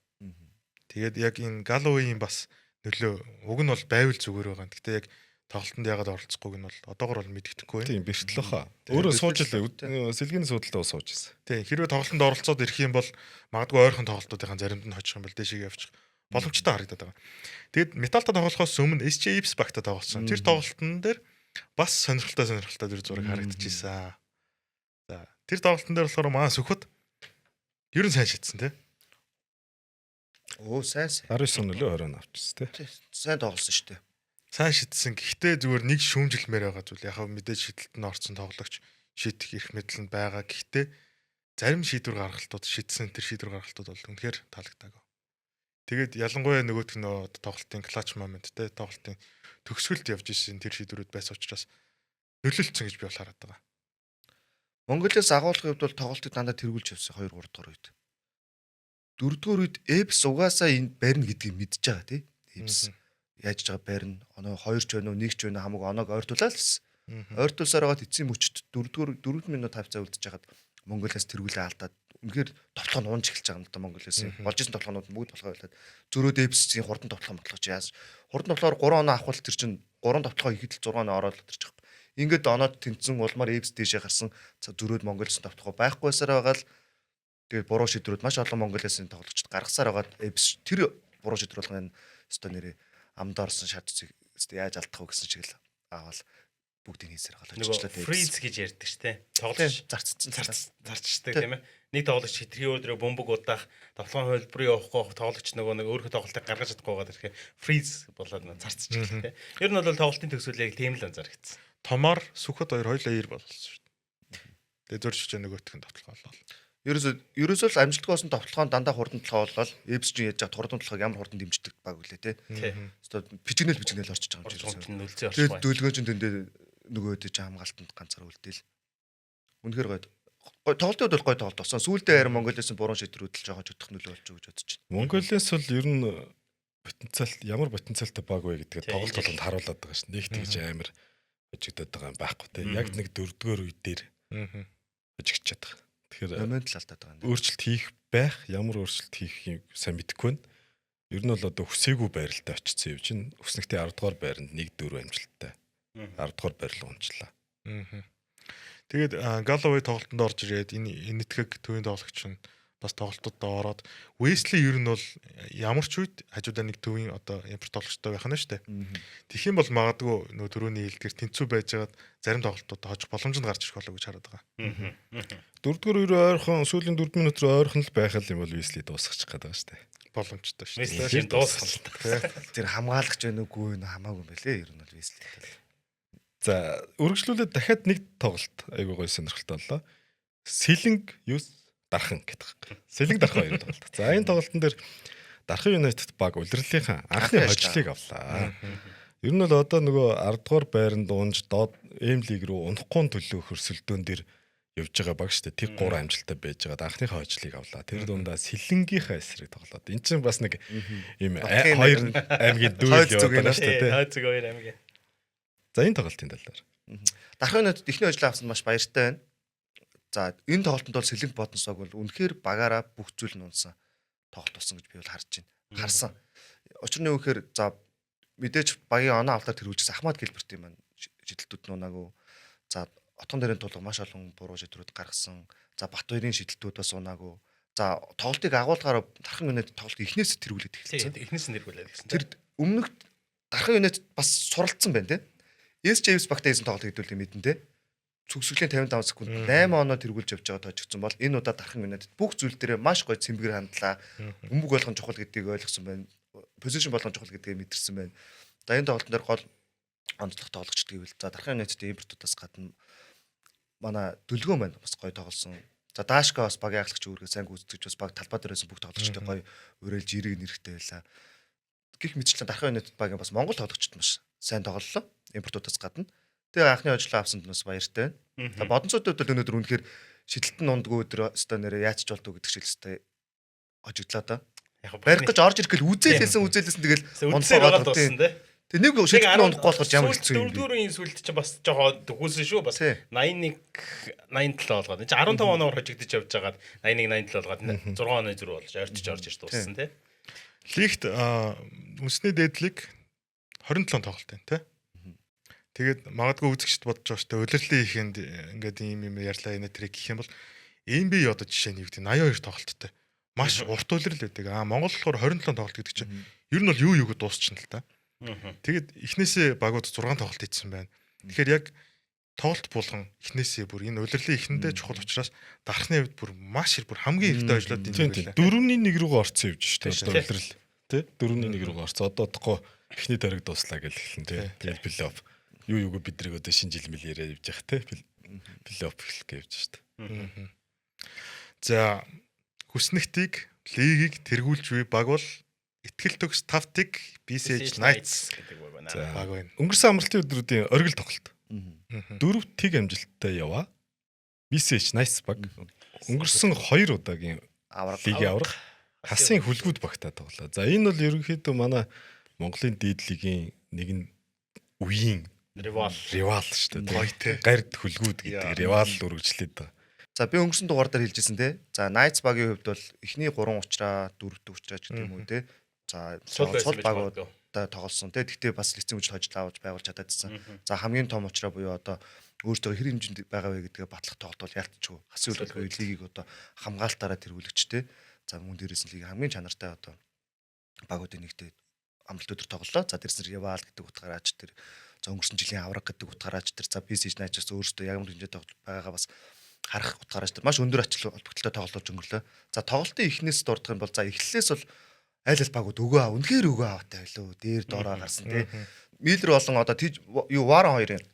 Тэгээд яг энэ Галлоуийн бас нөлөө уг нь бол байвал зүгээр байгаа. Гэхдээ яг тоглолтод ягаад оролцохгүйг нь бол одоогор бол мэддэхгүй байна. Тийм бэртлээ хаа. Өөрөө сууж бэртэл илээ. Сэлгэний суудалтаа сууж ирсэн. Тийм хэрвээ тоглолтод оролцоод ирэх юм бол магадгүй ойрхон тоглолтуудын заримд нь хожих юм бол дэшегээ явчих боломжтой харагдаад байгаа. Тэгэд металтай тоглохоос өмнө SJX багтаа тоглосон. Тэр тоглолтын дээр бас сонирхолтой тэр зураг харагдчихсан. За тэр тоглолтын дээр болохоор маа сүхбэд ер нь сайн шатсан тий. Оо сайн. 19 нөлөө 20 авчихсан тий. Сайн тоглосон шүү дээ. Сайн шидсэн. Гэхдээ зүгээр нэг шүүмжилмээр байгаа зүйл. Яг мэдээж шидэлт нь орсон тоглогч шийдэх эрх мэдэл нь байгаа. Гэхдээ зарим шийдвэр гаргалтууд шидсэн тэр шийдвэр гаргалтууд бол үнэхээр таалагдаагүй. Тэгээд ялангуяа нөгөөх нь тоглолтын клатч момент те тоглолтын төгсгөлд явж исэн тэр шийдвэрүүд байсан учраас нөлөөлцсөн гэж би бол хараад байгаа. Монголоос агуулгын хувьд бол тоглолтыг дандаа тэргүүлж явсан 2 3 дугаар үед. 4 дугаар үед Эпс угаасаа энэ барина гэдгийг мэдж байгаа тий. Эпс яаж ч байгаа барина. Оноо 2 ч байна уу 1 ч байна хамаагүй оноог ойртуулаад л гэсэн. Ойртуулсаар байгаа эцсийн мөчд 4 минут тавцаа үлдчихэж хагаад Монголоос тэргүүлээ алдаад үнэхээр тоглоо нь унж эхэлж байгаа юм да Монголоос. Болж исэн тоглоонууд бүгд толгой байлаад зөрөөд Эпсийн хурдан тоглоом бодлогоч яаж. Хурдан тоглоор 3 оноо авахвал тэр чинь 3 тоглоо ихэд л 6 оноо ороод л тэрч байгаа. Ингээд оноод тэнцэн улмаар Эпс дээшээ гарсан зөрөөд Монголоос тоглох байхгүйсаар байгаа л тэгээд буруу шийдвэрүүд маш олон Монголоос тоглогчд гаргасаар байгаа Эпс тэр буруу шийдвэр болгоно өстой нэрээ амд орсон шатцыг өстой яаж алдах вэ гэсэн шиг л аваад бүгдийг хийсээр голоччлаа тэгээд фриз гэж ярьдаг штэ. Тоглож зарчдаг тийм ээ. Нэг тоглогч хитрхи өдрөө бөмбөг удаах, тоглоом хөлбөрийн явахгүй тоглогч нөгөө нэг өөрийнхөө тоглолтыг гаргаж чадахгүй байгаа тэгэхээр фриз болоод зарцчих тийм. Ер нь бол тоглолтын төгсгөл яг тийм л анзаарчихсан. Томор сүхбэд хоёр хоёулаа 90 болсон шүү дээ. Тэгээд зөрчиж нөгөөх нь тоглох боллоо. Ерөөсөө л амжилттай болсон тоглоом дандаа хурдан толгой болол Эпс чинь яаж хурдан толгойг ямар хурдан дэмждэг баг үлээ те. Өстой бичгнэл орчиж байгаа юм чинь. Тэгээд дөлгөөч тэндээ нөгөөдөө ч хамгаалтанд ганцаар үлдээл. Үнэхээр гоё тоглолтууд бол гоё тоглолт болсон. Сүүлдээ харин Монголоос буруу шийдвэрүүд л жоохон чөтгөх нөлөө болж өгч бодож байна. Монголоос бол ер нь ямар потенциалтай баг вэ гэдгээ тоглолт болгонд харуулдаг байгаа шин. Нэг тэгж амар хожигдоод байгаа юм байхгүй те. Яг нэг 4-р үе дээр хожигдчихад байгаа. Тэгэхээр момент л алдаад байгаа юм. Өөрчлөлт хийх байх, ямар өөрчлөлт хийхийг сайн мэдэхгүй байна. Ер нь бол одоо хүсээгүй байралтай очсон юм чинь өснөгтөө 10 дугаар байранд 1-4 амжилттай. 10 дугаар байрлал унчлаа. Тэгээд Галлоуэй тоглолтод орж ирээд энэ энэтхэг төвийн тоглогч нь бас тоглолтуудад ороод Wesley ер нь бол ямар ч үед хажуудаа нэг төвийн одоо импорт тоглогчтой байх нь шүү дээ. Тэгэх юм бол магадгүй нөө төрөний хэлдгэр тэнцүү байжгаад зарим тоглолтууд хожих боломжинд гарч ирэх болов гэж хараад байгаа. Дөрөвдүгээр үеэр ойрхон сүүлийн 4 минут руу ойрхон л байх юм бол Wesley дуусгачих гээд байгаа шүү дээ. Боломжтой шүү Wesley дээ. шин дуусгал. Тэр хамгаалагч байна уугүй нэ хамаагүй юм байлээ ер нь бол Wesley. За үргэлжлүүлээд дахиад нэг тоглолт айгуу гоё сонирхолтой боллоо. Сэлэнг юус дархан гэдэг. Сэлэнг дархан хоёр тоглолт. За энэ тоглолтын дээр Дархан United баг улирлынхаа анхны хожлыг авлаа. Ер нь бол одоо нөгөө 10 дугаар байранд унж доод эм лиг рүү унахгүй төлөө хөрсөлдөөн дээр явж байгаа баг шүү дээ. Тэг 3 амжилттай байж байгаад анхныхаа хожлыг авлаа. Тэр дундаа Сэлэнгийнхаа эсрэг тоглоод. Энд чинь бас нэг ийм хоёр аймгийн дүүл яваад байгаа шүү дээ. Хойцог хоёр аймгийн. За энэ тоглолтын талаар. Дархан United ихний хожлоо авсанд маш баяртай байна. За энэ тоглолтод бол Сэлэнг бодносоог бол үнэхээр багаараа бүх зүйл нь унсан тоглолт болсон гэж би бол харж байна. Харсан. Учир нь юу гэхээр за мэдээж багийн оноо автаар тэрүүлжсэн Ахмад Гэлберт юм байна. Шидэлтүүд нунаагүй. За отгон дээрийн тулг маш олон буруу шийдвэрүүд гаргасан. За Батбаярын шидэлтүүд бас унаагүй. За тоглолтыг агуулгаар Дархан United тоглолт эхнээс тэргүүлээд эхэлсэн. Эхнээс нь нэргүүлээд гэсэн. Тэр өмнөх Дархан United бас суралцсан байна те. James багтай хийсэн тоглолт хэдүүлээ мэдэн те. Цүгсглийн 55 секунд 8 оноо тэргүүлж явж байгаа тоочгдсон бол энэ удаа Дархан United бүх зүйл дээр маш гоё цэмбэр хандлаа. Бөмбөг болгон чухал гэдгийг ойлгосон байна. Позишн болгон чухал гэдгийг мэдэрсэн байна. За энэ тоглолтын дээр гол онцлог тоглогч гэвэл за Дархан United импортуудаас гадна манай Дөлгөөн байна. Бас гоё тоглосон. За Даашка бас багийн ахлагч үүргээ сайн гүйцэтгэж бас баг талбай дээрээс бүх тоглогчтой гоё уриалж ирэг нэрхтэй байлаа. Гэх мэтчлэн Дархан United багийн бас Монгол тоглогчд маш сайн тоглолоо. Импортуудаас гадна. Тэгээ анхны хожлоо авсанд бас баяртай байна. За бодонцуудад бол өнөөдөр үнэхээр шидэлтэн ундгүй өдөр өстой нэрээ яач ч болдгоо гэдэг шилжтэй хожигдлаа да. Яг Барих гэж орж ирэхэл үзээлсэн тэгэл унцсан байгаа туссан тий. Тэг нэг шидэлтэн ундахгүй болохоор ямар хэцүү юм бэ? 4-ийн сүлд чинь бас жоохон дөхүүлсэн шүү. Бас 81 87 болгоод. Энд 15 оноор хожигдож явж байгаад 81 87 болгоод 6 оны зүрх болж ойрчиж орж ир дууссан тий. Лигт үндэсний дээдлиг 27 тоглолт байна тий. Тэгээд магадгүй үзэгчд бодож байгаа шүү дээ. Улирлын ихэнд ингээд ийм ярьлаа энэ тэрийг гэх юм бол NBA одоо жишээ нь юу гэдэг 82 тоглолттой. Маш урт улирал байдаг. Монгол болохоор 27 тоглолт гэдэг чинь ер нь бол юу юуг дуусчихна л та. Тэгээд эхнээсээ багууд 6 тоглолт хийсэн байна. Тэгэхээр яг тоглолт булган эхнээсээ бүр энэ улирлын ихэндээ чухал учраас Дархны хувьд бүр маш их бүр хамгийн ихтэй ажиллаад ийм байлаа. 4-1 рүүгээ орцсон явж шүү дээ. Одоо улирал тий 4-1 рүүгээ орцсон. Одоо одохгүй эхний тойрог дуслаа гэж хэлсэн тий. Тэгээд плей-офф юу юуг бидрийг одоо шинэ жил мэл яриад явж байгаа те плей-офф эхлэх гэж шүү дээ. За хүснэгтийг лигийг тэргүүлж буй баг бол Итгэл төгс Тавтыг BCH Knights гэдэг баг байна. баг байна. Өнгөрсөн амралтын өдрүүдийн оргил тоглолт. 4 тэг амжилттай яваа. BCH Knights баг өнгөрсөн 2 удаагийн лигийн авраг хасын хүлгүүд багтаа тоглоо. За энэ бол ерөнхийдөө манай Монголын дээд лигийн нэгэн үеийн Ривал шүү дээ. Гоё те. Гард хүлгүүд гэдэг ривал үргэлжлээд байгаа. За би өнгөрсөн дугаар дээр хэлжсэн те. За Knights багийн хувьд бол эхний 3 учраа 4-т учраа ч гэдэг юм уу те. За цол багуудаа тоглосон те. Гэхдээ бас лиценз үжил хожил авч байгуулж чадаадсэн. За хамгийн том учраа буюу одоо өөртөө хэр хэмжээнд байгаа вэ гэдгээ батлах тоглолт бол ялтчихгүй. Хасын үлгэр лигийг одоо хамгаалтаараа тэргүүлэгч те. За мөн дээрээс нь лигийн хамгийн чанартай одоо багуудын нэгтэй амралт өдөр тоглолоо. За дээрс нь Ривал гэдэг утгаараа ч тэр за өнгөрсөн жилийн авраг гэдэг утгаараач тэр за BCH Knights өөрөөсөө ямар хэмжээтэй тоглож байгаагаа бас харах утгаараач тэр маш өндөр ач холбогдолтой тоглож өнгөрлөө. За тоглолтын эхнээс дурдах юм бол за эхлэлээс бол айл багууд үнэхээр өгөө аваатай байлоо. Дээр доороо гарсан тий. Миллер болон одоо юу Варон хоёрын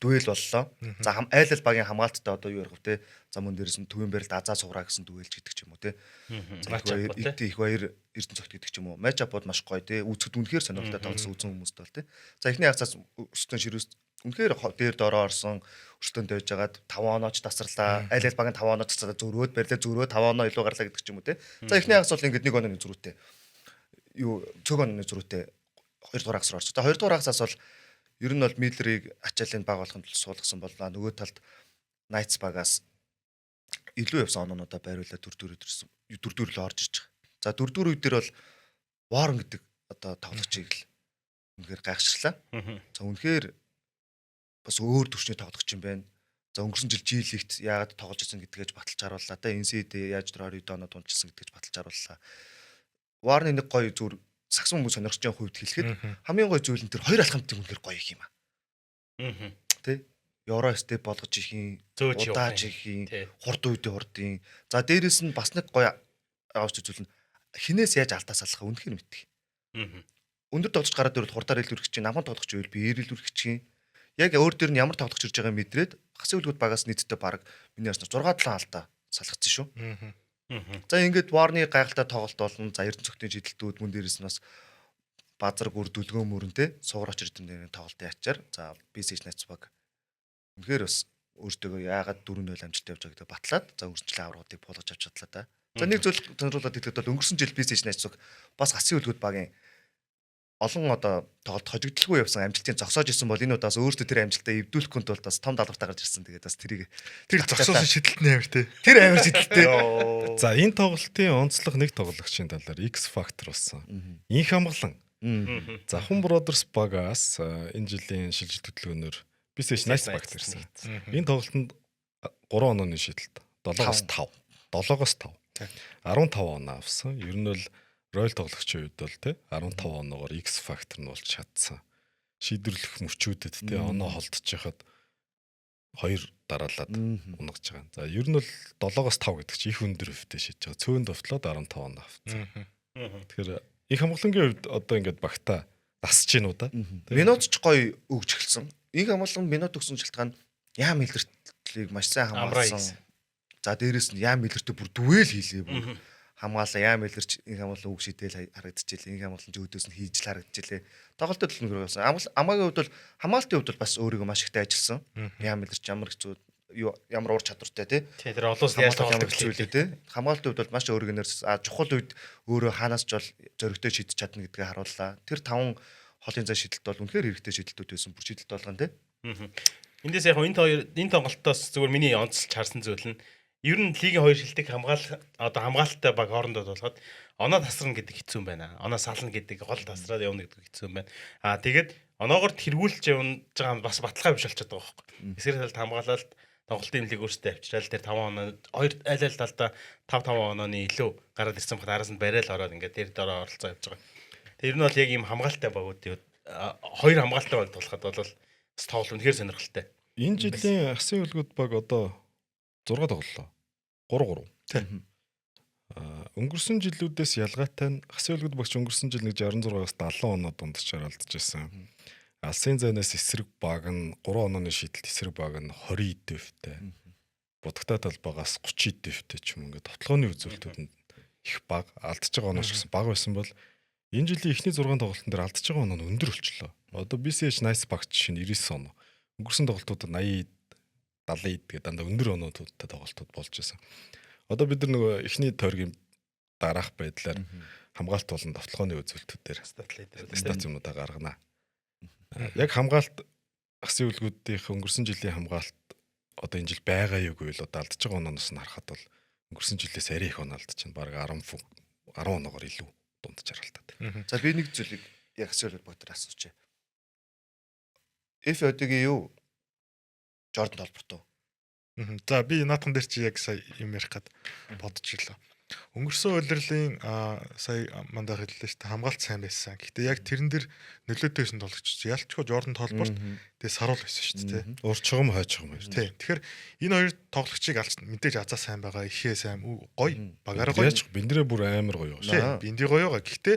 дүэл боллоо. За айл багийн хамгаалттай одоо юу ярих вэ те. За мөн дээрээс нь төвийн барилд азаа суграа гэсэн дүэлж гэдэг ч юм уу те. Их баяр Эрдэнэ цогт гэдэг ч юм уу. Матчапууд маш гоё те. Үзэхэд үнэхээр сонирхолтой тоглосон үзэн хүмүүст бол те. За эхний хагасаас өстөн ширүүс үнэхээр дээр доороо орсон өстөнд байж байгаад 5 онооч тасарлаа. Айл багийн 5 онооч тасарлаа зөрөөд барилаа зөрөө 5 оноо илүү гарлаа гэдэг ч юм уу те. За эхний хагас бол ингээд 1 онооны зөрүүтэй. Юу цог онооны зөрүүтэй 2 дугаар хагас руу орсон. За 2 дугаар хагасаас бол ер нь бол Миллерийг ачаалын баг болгохын тулд суулгасан боллоо. Нөгөө талд Knights багаас илүү явсан оноонуудаа байруулаад 4-4 л орж ирж байгаа. За 4-4 үед дээр бол Warren гэдэг одоо тоглогчийг л үнэхээр гайхширлаа. За үнэхээр бас өөр төвчний тоглогч юм байна. За өнгөрсөн жил G-лигт яагаад тоглож ирсэн гэдгээс баталж харууллаа. Тэ NCAA яаж тэр 20 оноо дунджсан гэдгээс баталж харууллаа. Warner нэг гоё зүгээр сагсан хүмүүс сонирхож байгаа хувьд хэлэхэд хамгийн гоё зүйл нь тэр хоёр алхамтын үнэхээр гоё юм аа. Тэ Евро степ болгож ихийн, удааж ихийн, хурд үедээ хурдын. За дээрэс нь бас нэг гоё авч үзүүл нь хинээс яаж алдаа салах үнэхээр мэддэг. Өндөр тоглож гараад ирвэл хурдаар илүүрэх чинь, намхан тоглох чинь би илүүрэх чинь. Яг өөр дээр нь ямар тоглож ирж байгааг мэдрээд хасын үлгүүд багаас нийтдээ баг миний яснаар 6-7 алдаа салгацсан шүү. За ингээд Warner гайхалтай тоглолт болно. За Эрдэнэ цогтын шидэлтүүд мөн дээрэс нь бас базар гүр дүлгөө мөрөнтэй сууграач эрдэнэ тоглолтын ачаар за BC Nights баг үнэхээр бас өөртөө яагаад 4-0 амжилттай явж байгаа гэдэг батлаад за өнгөрсөн жилийн аврагуудыг болгож авч чадлаа да. За нэг зүйл тонруулаад хэлэхэд бол өнгөрсөн жил BC Nights бас хасын үлгүүд багийн олон одоо тоглолт хожигдлгүй явсан амжилтыг зогсоож исэн бол энэ удаас өөртөө тэр амжилтаа эвдүүлэхгүй тулд бас том даалгавар гарч ирсэн. Тэгээд бас тэрийг тэр зогсоосон шидэлтний амир те. Тэр амир шидэлтэй. За энэ тоглолтын онцлог нэг тоглогчийн талаар X Factor болсон. Инх хамглан. За Хүн Brothers багаас энэ жилийн шилжилт хөтөлбөрөөр BC Nights багт ирсэн. Энэ тоглолтод 3 онооны шидэлт 7-5 15 оноо авсан. Ер нь бол Royal тоглогчийн үед бол тий 15 оноогоор X Factor нь болж чадсан. Шийдвэрлэх мөчүүдэд тий оноо холдож яхад 2 дараалаад унгаж байгаа. За ер нь бол 7-5 гэдэг чинь их өндөр хөвтэй шийдэж байгаа. Цөөн довтлоод 15 оноо авсан. Тэгэхээр их хамгаалангийн үед одоо ингээд багтаа дасж гинүү да. Минут ч гоё өгж эхэлсэн. Их хамгаалан минут өгсөн шалтгаан Яам Миллертлийг маш сайн хамгаалсан. За дээрэс нь Яам Миллертэй бүр дүвэл хийлээ бүр. Хамгаалаа Яам Миллерч инх хамгаалан үг шидэл харагдчихжээ. Инх хамгаалан ч өөдөөс нь хийж л харагдчихжээ. Тоглолтод л өнгөрөө болсон. Амаагийн хувьд бол хамгаалтын хувьд бол бас өөрийгөө маш ихтэй ажилласан. Яам Миллерч ямар хэцүү ямар уур чадвартай тий. Тэр олоос яаж тоглох вэ тий. Хамгаалтын хувьд бол маш өөрийгөө чухал үед өөрөө хаанаас ч бол зөрөгтэй шидэж чадна гэдгээ харууллаа. Тэр 5 холын зай шидэлт бол үнэхээр хэрэгтэй шидэлтүүд байсан. Бүр шидэлт болгоно тий. Эндээс яг энэ тоглолтоос зүгээр миний онцлж харсан зүйл нь ер нь лигийн хоёр шилдэг хамгаалалттай баг хоорондоо болгоод оноо тасрна гэдэг хэцүү юм байна. Оноо сална гэдэг гол тасраад явна гэдэг хэцүү юм байна. Тэгээд оноогоор тэргүүлж явж байгаа нь бас баталгаа биш болчиход байгаа байхгүй. Эсрэг талд хамгаалалт тоглолтын имлэг өөрсдөө авчирал тэр 5 оноо хоёр аль талдаа 5 онооны илүү гараад ирсэн бахад араас нь барайл ороод ингээд тэр дөрөөр оролцоо явж байгаа. Тэр нь бол яг ийм хамгаалалттай багуудын хоёр хамгаалалттай баг тоглоход бол бас тоглолт үнэхээр сонирхолтой. Энэ жилийн хасын үлгүүд баг одоо 6 тоглолоо. 3-3. Тийм. Өнгөрсөн жилүүдээс ялгаатай нь хасын үлгүүд багч өнгөрсөн жил нэг 66-аас 70 оноо дундчаар алдаж байсан. Алсын зайнаас эсрэг баг нь 3 онооны шийдэлт эсрэг баг нь 20 дэвтэй. Будагтай талбагаас 30 дэвтэй ч юм ингээд тоглооны үзүүлэлтүүд нь их баг алдаж байгаа оноо шигсэн баг байсан бол энэ жилийн эхний 6 тоглолтын дээр алдаж байгаа оноо нь өндөр болчихлоо. Одоо BC Nights багч чинь 99 оноо. Өнгөрсөн тоглолтууд 80 70 гэдэг дандаа өндөр оноодтай тоглолтууд болж байсан. Одоо бид нар нөгөө эхний тойргийн дараах байдлаар хамгаалт болон давталгооны үзүүлэлтүүдээр стат юмудаа гаргана. Яг хамгаалт хасын үлгүүдийн өнгөрсөн жилийн хамгаалт одоо энэ жил байгаа юугүй л одоо алдаж байгаа онооноос нь харахад бол өнгөрсөн жилээс арай их оноо алдаж байна. Бараг 10 оноогоор илүү дундчаар алдаад. За би нэг зүйлийг яг хасын үлгүүд багтар асуучих. If одогийн юу Jordan толборт уу? За би наатан дээр чи яг сая юм ярих гад бодож ирлээ. Өнгөрсөн удирлын сая мандах хэллээ шүү дээ. Хамгаалт сайн байсан. Гэхдээ яг тэрэн дээр нөлөөтэй байсан тоглогч ялчгүй Jordan толборт тэгээ саруул байсан шүү дээ. Урчгам хойчгам байсан. Тийм. Тэгэхээр энэ хоёр тоглогчийг алж мэдээж азаа сайн байгаа. Ихээ сайн гоё. Багаараа гоё. Биндэрээ бүр амар гоё шүү. Бинди гоё байгаа. Гэхдээ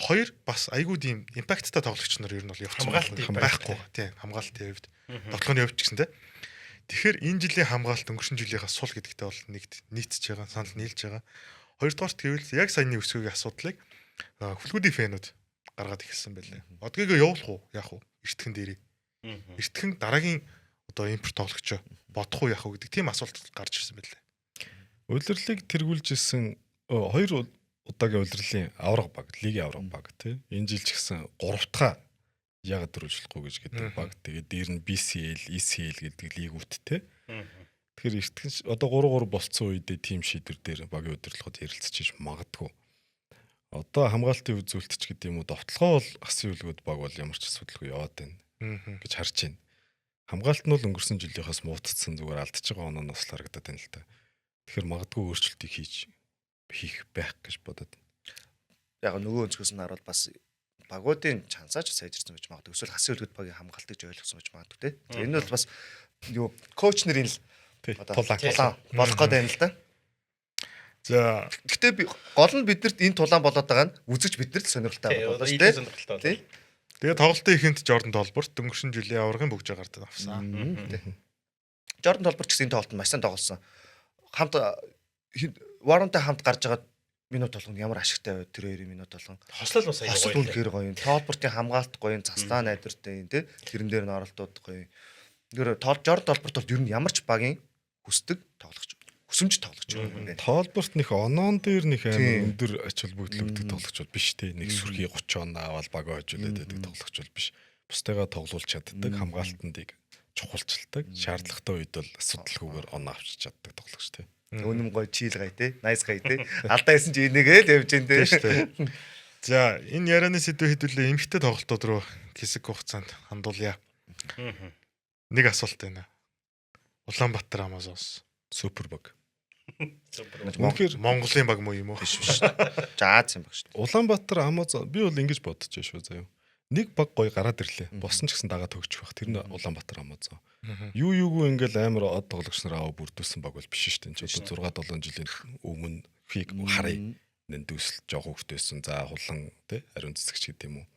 хоёр бас айгүй тийм импакттай тоглогч нар ер нь бол явцсан байхгүй. Тийм. Хамгаалтын хувьд тоглооны хувьд ч гэсэн тийм. Тэгэхээр энэ жилийн хамгаалалт өнгөрсөн жилийнхаа сул гэдэгтэй бол нийцж байгаа, санал нийлж байгаа. Хоёрдугаарт гэвэл яг саяны өсвөгийн асуудлыг хүлгүүдийн фэнүүд гаргаад ихэлсэн байлаа. Одгийгөө явуулах уу, яах уу? Эртхэн дээрээ. Эртхэн дараагийн одоо импорт тоглогчоо бодох уу, яах уу гэдэг тийм асуулт гарч ирсэн байлаа. Улирлыг тэргүүлж исэн 2 удаагийн улирлын авраг баг, лигийн авраг баг тий. Энэ жил ч гэсэн 3 дахь яг дөрвөлжлөхгүй гэж гэдэг баг. Тэгээд дээр нь BCL, ECL гэдэг лигүүд те. Тэгэхээр эртхэн одоо 3-3 болцсон үедээ тим шийдвэр дээр багийн удирдлагууд ярилцчих магадгүй. Одоо хамгаалтын үзүүлэлтч гэдэг юм уу, довтлогоо бол хасын үлгүүд баг бол ямар ч асуудалгүй яваад байна гэж харж байна. Хамгаалт нь бол өнгөрсөн жилийнхээс муутцсан зүгээр алдчихж байгаа онооноос л харагдаад байна л та. Тэгэхээр магадгүй өөрчлөлтийг хийх байх гэж бодоод. Яг нөгөө өнцгөөс нь харуул бас багуудын чансаач сайжирсан байж магадгүй. Эсвэл хасын хөлгөд багийн хамгаалтыг ойлгосон байж магадгүй те. Энэ бол бас юу коуч нарын л тулаан болох гээд байна л да. За Гэтэ гол нь биднэрт энэ тулаан болоод байгаа нь үзэгч биднэрт сонирхолтой болоо шүү дээ. тэгээ тоглолтын ихэнд Jordan Толборт өнгөрсөн жилийн аваргын бүгж агаард авсан. Jordan Толбор ч гэсэн энэ тоглолтод маш сайн тоглосон. Хамт Warren-тай хамт гарч байгаа минут болгоно ямар ашигтай байв тэр 2 минут болгоно. Хослол бас аяа Хослол үнэхээр гоё юм. Толбортын хамгаалт гоё юм, цаслаа найдвартай юм тий. Тэрэн дээр нь оролдоод гоё. Тэр Jordan Толборт бол ер нь ямар ч багийн хүсдэг тоглогч. Хүсэмж тоглогч юм байна. Тоолборт нөх оноон дээр нөх амар өндөр ач холбогдлогддог тоглогч бол биш те. Нэг сүрхий 30 он аваад багаа хожуулаад байдаг тоглогч бол биш. Бусдыгаа тоглуулж чаддаг, хамгаалтандыг чухалчилдаг, шаардлагатай үед бол асуудалгүйгээр он авчиж чаддаг тоглогч те. Өнөм гоё чийл гай те. Найс гай те. Алдаа исэн чи энийгээ л явж дээ те. За энэ ярианы сэдвээ хэдүүлээ эмхтэй тоглолтууд руу хэсэг хугацаанд хандуулъя. Нэг асуулт байна. Улаанбаатар Амазонс Супербаг. Үнэхээр Монголын баг муу юм уу? Биш биш. Жаац юм баг шүү дээ. Улаанбаатар Амазон би бол ингэж бодож байна шүү заяа. Нэг баг гоё гараад ирлээ. Босон ч гэсэн дагаад төгсчих бах. Тэр нь Улаанбаатар Амазон. Юугүй ингээл амар од тоглогч нараа бүрдүүлсэн баг бол биш шүү дээ. Ч 6-7 жилийн өмнө фиг харъя. Нэндүүсэл жоох хөвгтөөсөн. За хулан тий ариун цэцэгч гэдэг юм уу.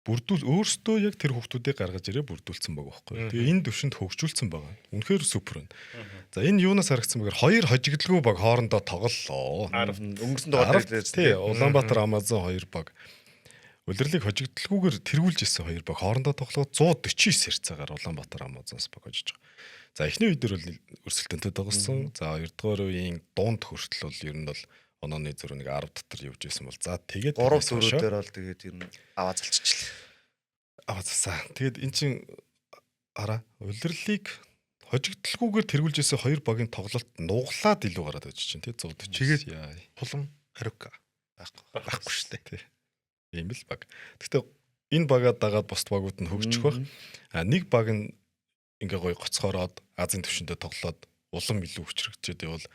Бүрдүүл өөртөө яг тэр хүүхдүүдийг гаргаж ирээ бүрдүүлсэн байгаа байхгүй. Тэгээ энэ төвшөнд хөгжүүлсэн байгаа. Үнэхээр супер байна. За энэ юунаас харагдсан бэгээр хоёр хожигдлгүй баг хоорондоо тоглолоо. Өнгөрсөн дугаар дээр тий Улаанбаатар Амазон хоёр баг удирлыг хожигдлгүйгээр тэргүүлж ирсэн хоёр баг хоорондоо тоглоод 149 хэрцээгээр Улаанбаатар Амазонс баг хожиж байгаа. За эхний үе дээр бол өрсөлдөнтэй тоглосон. За хоёрдугаар үеийн дунд хүртэл бол ер нь бол онооны зөрөө нэг 10 дотор явж байсан бол за тэгээд 3-4 дээр бол тэгээд ер нь аваа залчихлаа. Аваа засаа. Тэгээд эн чин араа улирлыг хожигдлгүйгээр тэргүүлж ирсэн хоёр багийн тоглолт нуглаад илүү гараад байж чинь тий 140. Тэгээд хулан ариука байхгүй шүү дээ тий. Ийм л баг. Гэхдээ энэ багаа дагаад бусд багууд нь хөгжих бах. Нэг баг нь ингээ гоё гоцхороод Азийн төвшөндөө тоглоод улам илүү хүчрэгчээд явал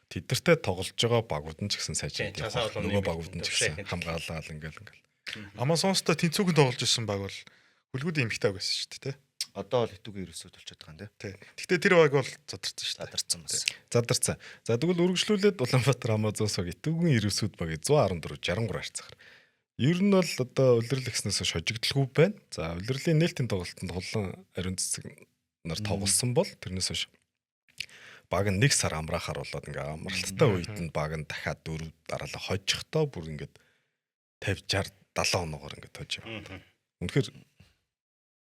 тэдэртэй тоглож байгаа багууд нь ч гэсэн сайжраад нөгөө багууд нь ч гэсэн хамгаалаад ингээл. Амазонстой тэнцүүгэн тоглож ирсэн баг бол хөлгүүдийн эмхтэй байсан шүү дээ тий. Одоо бол хитүүгийн ерөөсөө толчиход байгаа юм тий. Гэхдээ тэр баг бол задарсан шүү дээ. Задарсан бас. Задарсан. За тэгвэл үргэлжлүүлээд Улаанбаатар Амазонс баг хитүүгийн ерөөсүүд баг 114 63 харьцаар. Ер нь бол одоо улирал ихснээс хожигдлгүй байна. За улирлын нээлтийн тоглолтод хулан ариун цэцэг нар тоглосон бол тэрнээс хойш баг нь 1 сар амраахаар болоод ингээ амралттай үед нь баг нь дахиад 4 дараалал хожихдоо бүр ингээд 50 60 70 оноогоор ингээд хожиж байгаа. Үнэхээр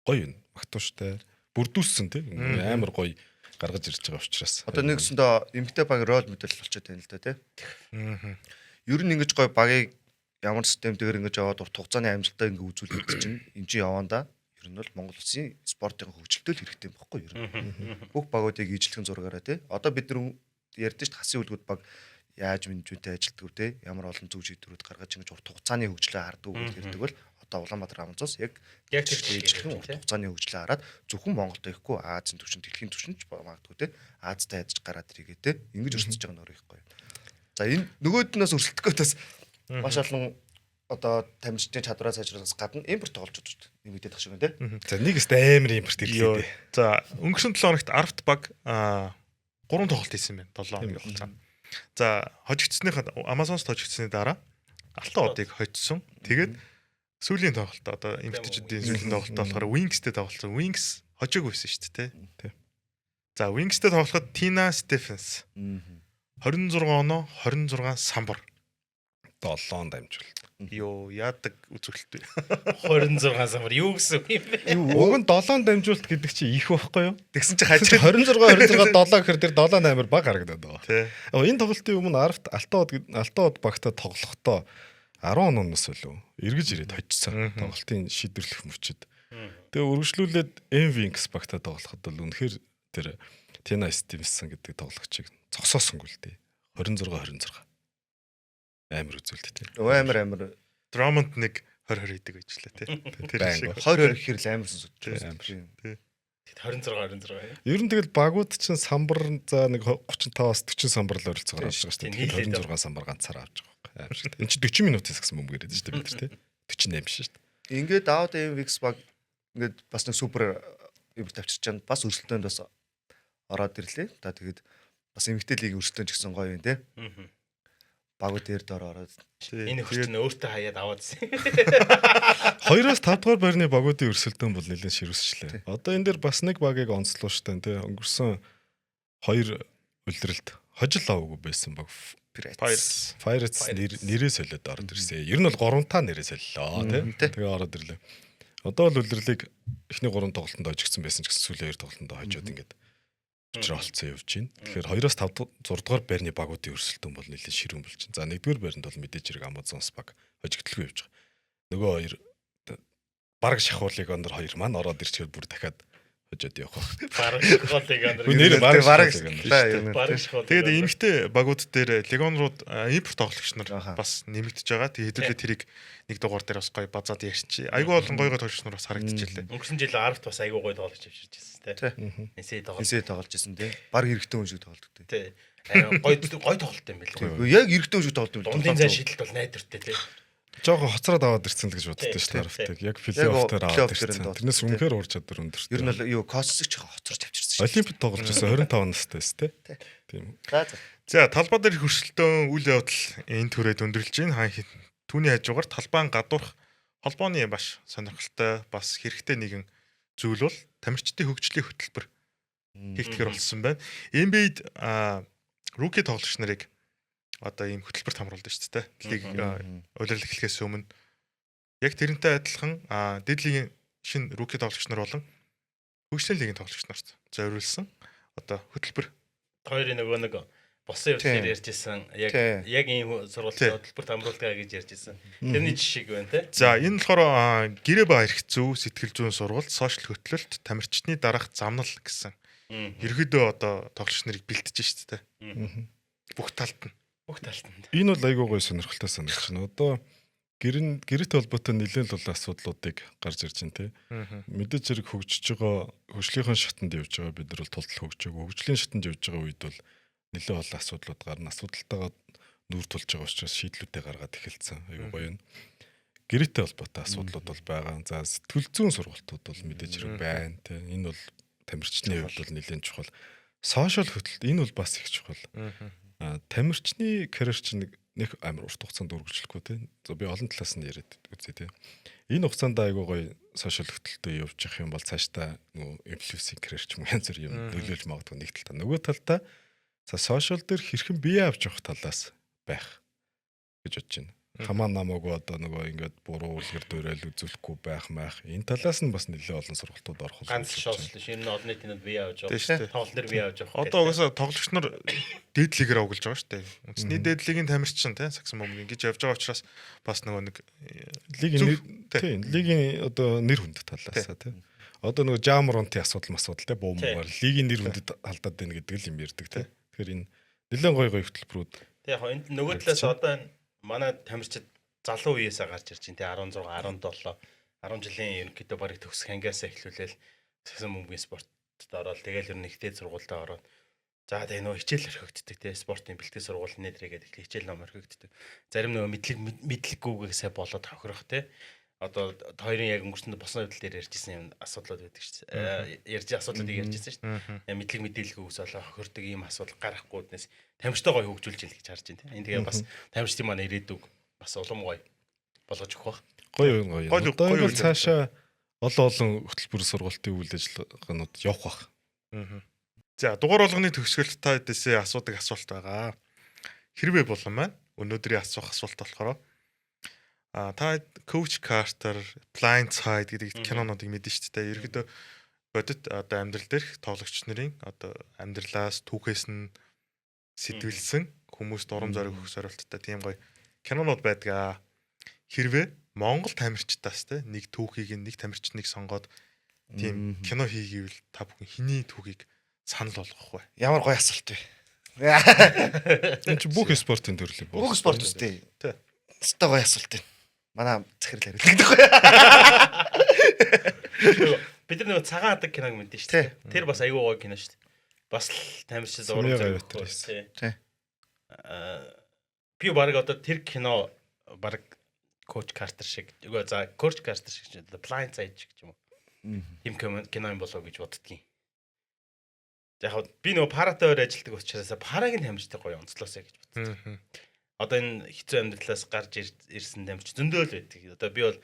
гоё юм. Магтууштай бүрдүүлсэн тийм амар гоё гаргаж ирж байгаа учраас. Одоо нэгсэндээ эмгтэй баг рол модель болчиход байна л да тий. Ер нь ингэж гоё багыг ямар системтэйгээр ингэж яваад урт хугацааны амжилтаа ингэ үзүүлээд чинь энэ чинь явандаа ер нь бол Монгол Улсын спортын хөгжилтөө л хэрэгтэй юм баггүй ер нь. Бүх багуудыг ижлэхэн зургаараа тий. Одоо бид нар ярьдэн ш хасын үлгүүд баг яаж менежменттэй ажилтдаг үү тий. Ямар олон зөв шийдвэрүүд гаргаж ингэж урт хугацааны хөгжлөө хардаг үг гэдэг бол одоо Улаанбаатар Амазонс яг ижлэхэн урт хугацааны хөгжлөө хараад зөвхөн Монголд ихгүй Азийн түвшинд дэлхийн түвшинд ч магадгүй тий. Азтай ядаж гараад иргээ тий. Ингэж өрсөж байгаа нь өөрөхгүй. За энэ нөгөөднөөс өрсөлдөхөө тас маш олон одоо тамирчдын чадвараа сайжруулахаас гадна импорт тоглож байгаа шүү дээ. Нэмэгдээд тах шиг байна тий. За нэг өст амар импорт ирлээ. За өнгөрсөн 7 хоногт Арфт баг 3 тоглолт хийсэн байна. 7 хоногийн хугацаанд. За хожигдсныхаа Амазонс хожигдсны дараа алтан одыг хожсон. Тэгээд сүүлийн тоглолт одоо импортчдын сүүлийн тоглолт болохоор Wings-тэй тоглолцсон. Wings хожоогүй байсан шүү дээ тий. За Wings-тэй тоглоход Tina Stephens 26 оноо 26 самбар 7 дамжуулт. Йоо яадаг үзүүлэлт. 26 самбар юу гэсэн юм бэ? Уг нь 7 дамжуулт гэдэг чинь их байхгүй юу? Тэгсэн чи хажууд 26 7 гэхээр тэр 7 8 баг харагдаад байгаа. Тий. Энэ тоглолтын өмнө Арфт Алтан од багтаа тоглохдоо 10 оноос үлээ эргэж ирээд хожсон. Тоглолтын шийдвэрлэх мөчөд. Тэгээ үргэлжлүүлээд Wings багтаа тоглоход бол үнэхээр тэр Tina Stevenson гэдэг тоглогчийг зогсоосонгүй л дээ. 26 амар үзүүлэлттэй. Амар Драмонд нэг 20 хийдэг гэж лээ тий. Тэр шиг 20 гэхэр л амар сонсож байна. Тий. 26. Ер нь тэгэл багууд чинь самбар за нэг 35-аас 40 самбар л ойролцоогоор авч байгаа шүү дээ. нийлээд 26 самбар ганцаараа авч байгаа байхгүй. Аимшигт. Энд чинь 40 минутаас гэсэн юм гээд шүү дээ бид нар тий. 48 биш шүү дээ. Ингээд Audi MX баг ингээд бас нэг супер юм тавьчих чанд бас өрсөлдөөнд бас ороод ирлээ. За тэгээд бас эмэгтэй лигийн өрсөлдөөн ч гэсэн гоё юм тий. Багууд дээр дор ороод Энэ хүч нь өөртөө хаяад аваад ирсэн. 2-аас 5 дугаар байрны багуудын өрсөлдөөн бол нэлээд ширүүсчлээ. Одоо энэ дээр бас нэг багийг онцлоо штэ тий. Өнгөрсөн 2 улиралд хожил аваагүй байсан баг. Pirates нэрээ солиод ороод ирсэн. Ер нь бол 3-таа нэрээ солилоо тий. Тэгээ ороод ирлээ. Одоо л улирлыг эхний 3 тоглолтод хожигдсан байсан ч гэсэн сүүлийн 2 тоглолтод хожоод ингээд олцсон явж байна. Тэгэхээр 2-аас 5 6 дугаар байрны багуудын өрсөлдөөн бол нэлээд ширүүн болж байна. За 1-р байранд бол мэдээж хэрэг Amazons баг хожигдлгүй явж байгаа. Нөгөө 2 бараг шахуулыг өндөр 2 маань ороод ирчихээр бүр дахиад хожоод явах баг. Бараг шахуулыг өндөр. Нэр бараг Тэгээд эмэгтэй багууд дээр легонрууд импорт тоглогч нар бас нэмэгдэж байгаа. Тэгээд хэдүүлээ тэрийг нэг дугаар дээр бас гоё базаад ярьчих. Айгүй болон гоё тоглогч нар бас харагдчихлээ. Өнгөрсөн жил 10-т бас айгүй гоё тоглож авчирч байсан тий. Нисээ тоглож байсан тий. Баг эрэгтэй хүн шиг тоглодог тий. Гоё тоглолт юм байл. Яг эрэгтэй хүн шиг тоглодог юм. Дундын зай шидэлт бол найдвартай тий. Жохон хоцроод аваад ирсэн л гэж боддоо шүү дээ харафтыг. Яг плей-оффтер аваад ирсэн. Тэрнээс үнэхээр уур чадвар өндөртэй. Ер нь бол юу Косцыг ч хоцорч авчирсан шүү. Олимпиад тоглож байсан 25 настай тест тийм. За талбай дээр хөрсөлтөө үйл явдал энэ төрөйд өндөрлж байна. Түүний хажуугаар талбайн гадуурх холбооны баш сонирхолтой бас хэрэгтэй нэгэн зүйл бол тамирчдын хөгжлийн хөтөлбөр хийгдэхэр болсон байна. NBA-д руки тоглогч нарыг одоо ийм хөтөлбөрт хамруулдаг шүү дээ. Лиг улирал эхлэхээс өмнө яг тэрнтэй адилхан дэд лигийн шинэ руки тоглогч нар болон хөгжлийн лигийн тоглогч нарт зориулсан одоо хөтөлбөр. Хоёрын нөгөө нэг босон явдлаар ярьжсэн яг ийм сургуулийн хөтөлбөрт хамруулдаг гэж ярьжсэн. Тэрний жишээг байна те. За энэ болохоор гэрээ ба эрх зүй сэтгэл зүйн сургалт сошиал хөтлөлт тамирчны дараах замнал гэсэн. Ерөөдөө одоо тоглогч нарыг бэлтэж шүү дээ. Бүх талд нь. Энэ бол айгүй гоё сонирхолтой санагдаж байна. Одоо гэрээтэй холбоотой нэлээд бол асуудлуудыг гарч ирж байна тий. Мэдээж зэрэг хөгжиж байгаа хөгжлийнхэн шатанд явж байгаа бид нар бол тултал хөгжөөг. Хөгжлийн шатанд явж байгаа үед бол нэлээд олон асуудлууд гарна. Асуудалтайгаа нүүр тулж байгаа учраас шийдлүүдээ гаргаад эхэлсэн. Айгүй гоё юм. Гэрээтэй холбоотой асуудлууд бол байгаа. За сэтгэл зүйн сургалтууд бол мэдээж хэрэг байна тий. Энэ бол тамирчны хувьд бол нэлээд чухал. Сошиал хөтөлбөр энэ бол бас их чухал. Тамирчны карьер чинь нэг амар урт хугацаанд үргэлжлэхгүй тийм. Би олон талаас нь яриад үзье тийм. Энэ хугацаанд айгүй гоё сошиал хөтөлбөртөө явж явах юм бол цаашдаа нөгөө инфлюенсинг карьер ч юм янз бүр юм нөлөөлж магадгүй нэг талаа. Нөгөө талдаа сошиал дээр хэрхэн бие авч явах талаас байх гэж бодож байна. Хамаа намаагүй одоо нөгөө ингээд буруу үлгэр дуурайл үзүүлэхгүй байх маах. Энэ талаас нь бас нэлээд олон сургалтууд орох ганц шоолш шинэ олон нийтэнд бие авч явах. Тоглолт нэр бие авч явах. Одоо угаасаа тоглогч нар дээдлигээр авгалж байгаа шүү дээ. Үндэсний дээдлигийн тамирчин тийм саксон бомб ингэж явж байгаа учраас бас нөгөө нэг лигийн одоо нэр хүнд талаасаа тийм. Одоо нөгөө жамронти асуудал тийм буумаар лигийн нэр хүндэд алдаад байна гэдэг л юм ярьдаг тийм. Тэгэхээр энэ нэлээд гоё хөтөлбөрүүд. Тэгээ яг энэ нөгөө талаас одоо манай тамирчид залуу үеэсээ гарч ирж байна тий 16 17 10 жилийн ерөнхийдөө барыг төгсөх ангиасаа эхлүүлээл саксон бөмбөгийн спортод ороод тэгэл ер нь ихтэй сургуультаа ороод за тэгээ нөгөө хичээл орхигддаг тий спортын бэлтгэл сургуулийн нэдрээгээд их хичээл ном орхигддаг. Зарим нөгөө мэдлэггүйгээсээ болоод хохирох тий одоо хоёрын яг өнгөрсөнд босон явдал дээр ярьжсэн юм асуудлууд байдаг шүү дээ. Асуудлуудыг ярьжсэн шүү дээ. Мэдлэг мэдээлэлгүй өсөөлө хохирдог ийм асуудал гарахгүйднээс тамирчтай гоё хөгжүүлж ил гэж харж байна тийм. Энэ тэгээ бас тамирчдын маань ирээдүг бас улам гоё болгож өгөх бах. Гоё. Одоо цаашаа олон хөтөлбөр сургалтын үйл ажиллагаанууд явах бах. За дугаар болгоны төгсгөл та дэсээ асуудаг асуулт байгаа. Хэрвээ болон маань өнөөдрийн асуух асуулт болохоор та Coach Carter, Blind Side гэдэг кинонуудыг мэдэн шүү дээ. Ерөнхийдөө бодит одоо амьдрал дээрх тоглогч нарын одоо амьдралаас түүхээс нь сэтвэлсэн хүмүүст урам зориг өгөх зорилттой тийм гоё кинонууд байдаг. Хэрвээ Монгол тамирчдаас те нэг түүхийг нэг тамирчныг сонгоод тийм кино хийгээвэл та бүхэн хэний түүхийг санал болгох вэ? Ямар гоё асуулт вэ? Энэ ч бүх спортын төрөл. Бүх спорт үстэй. Тэ. Өстой гоё асуулт вэ? Манай захирал хариулдаг гоё. бид нар нэг цагаан хадаг киног мэдэн шүү дээ. Тэр бас айгүй гоё кино шүү дээ. Бас л тамирчин зураг Тий. Би баг одоо тэр кино баг Coach Carter шиг үгүй за Coach Carter шиг The Blind Side шиг юм уу. Тим кино юм болоо гэж боддгийн. Яг би нөгөө паратай өөр ажилладаг учраас параг нь тамирчтай гоё онцлоосаа гэж бодсон. Одоо энэ хэцүү амьдралаас гарч ирсэн тамирч зөндөө л байдаг. Одоо би бол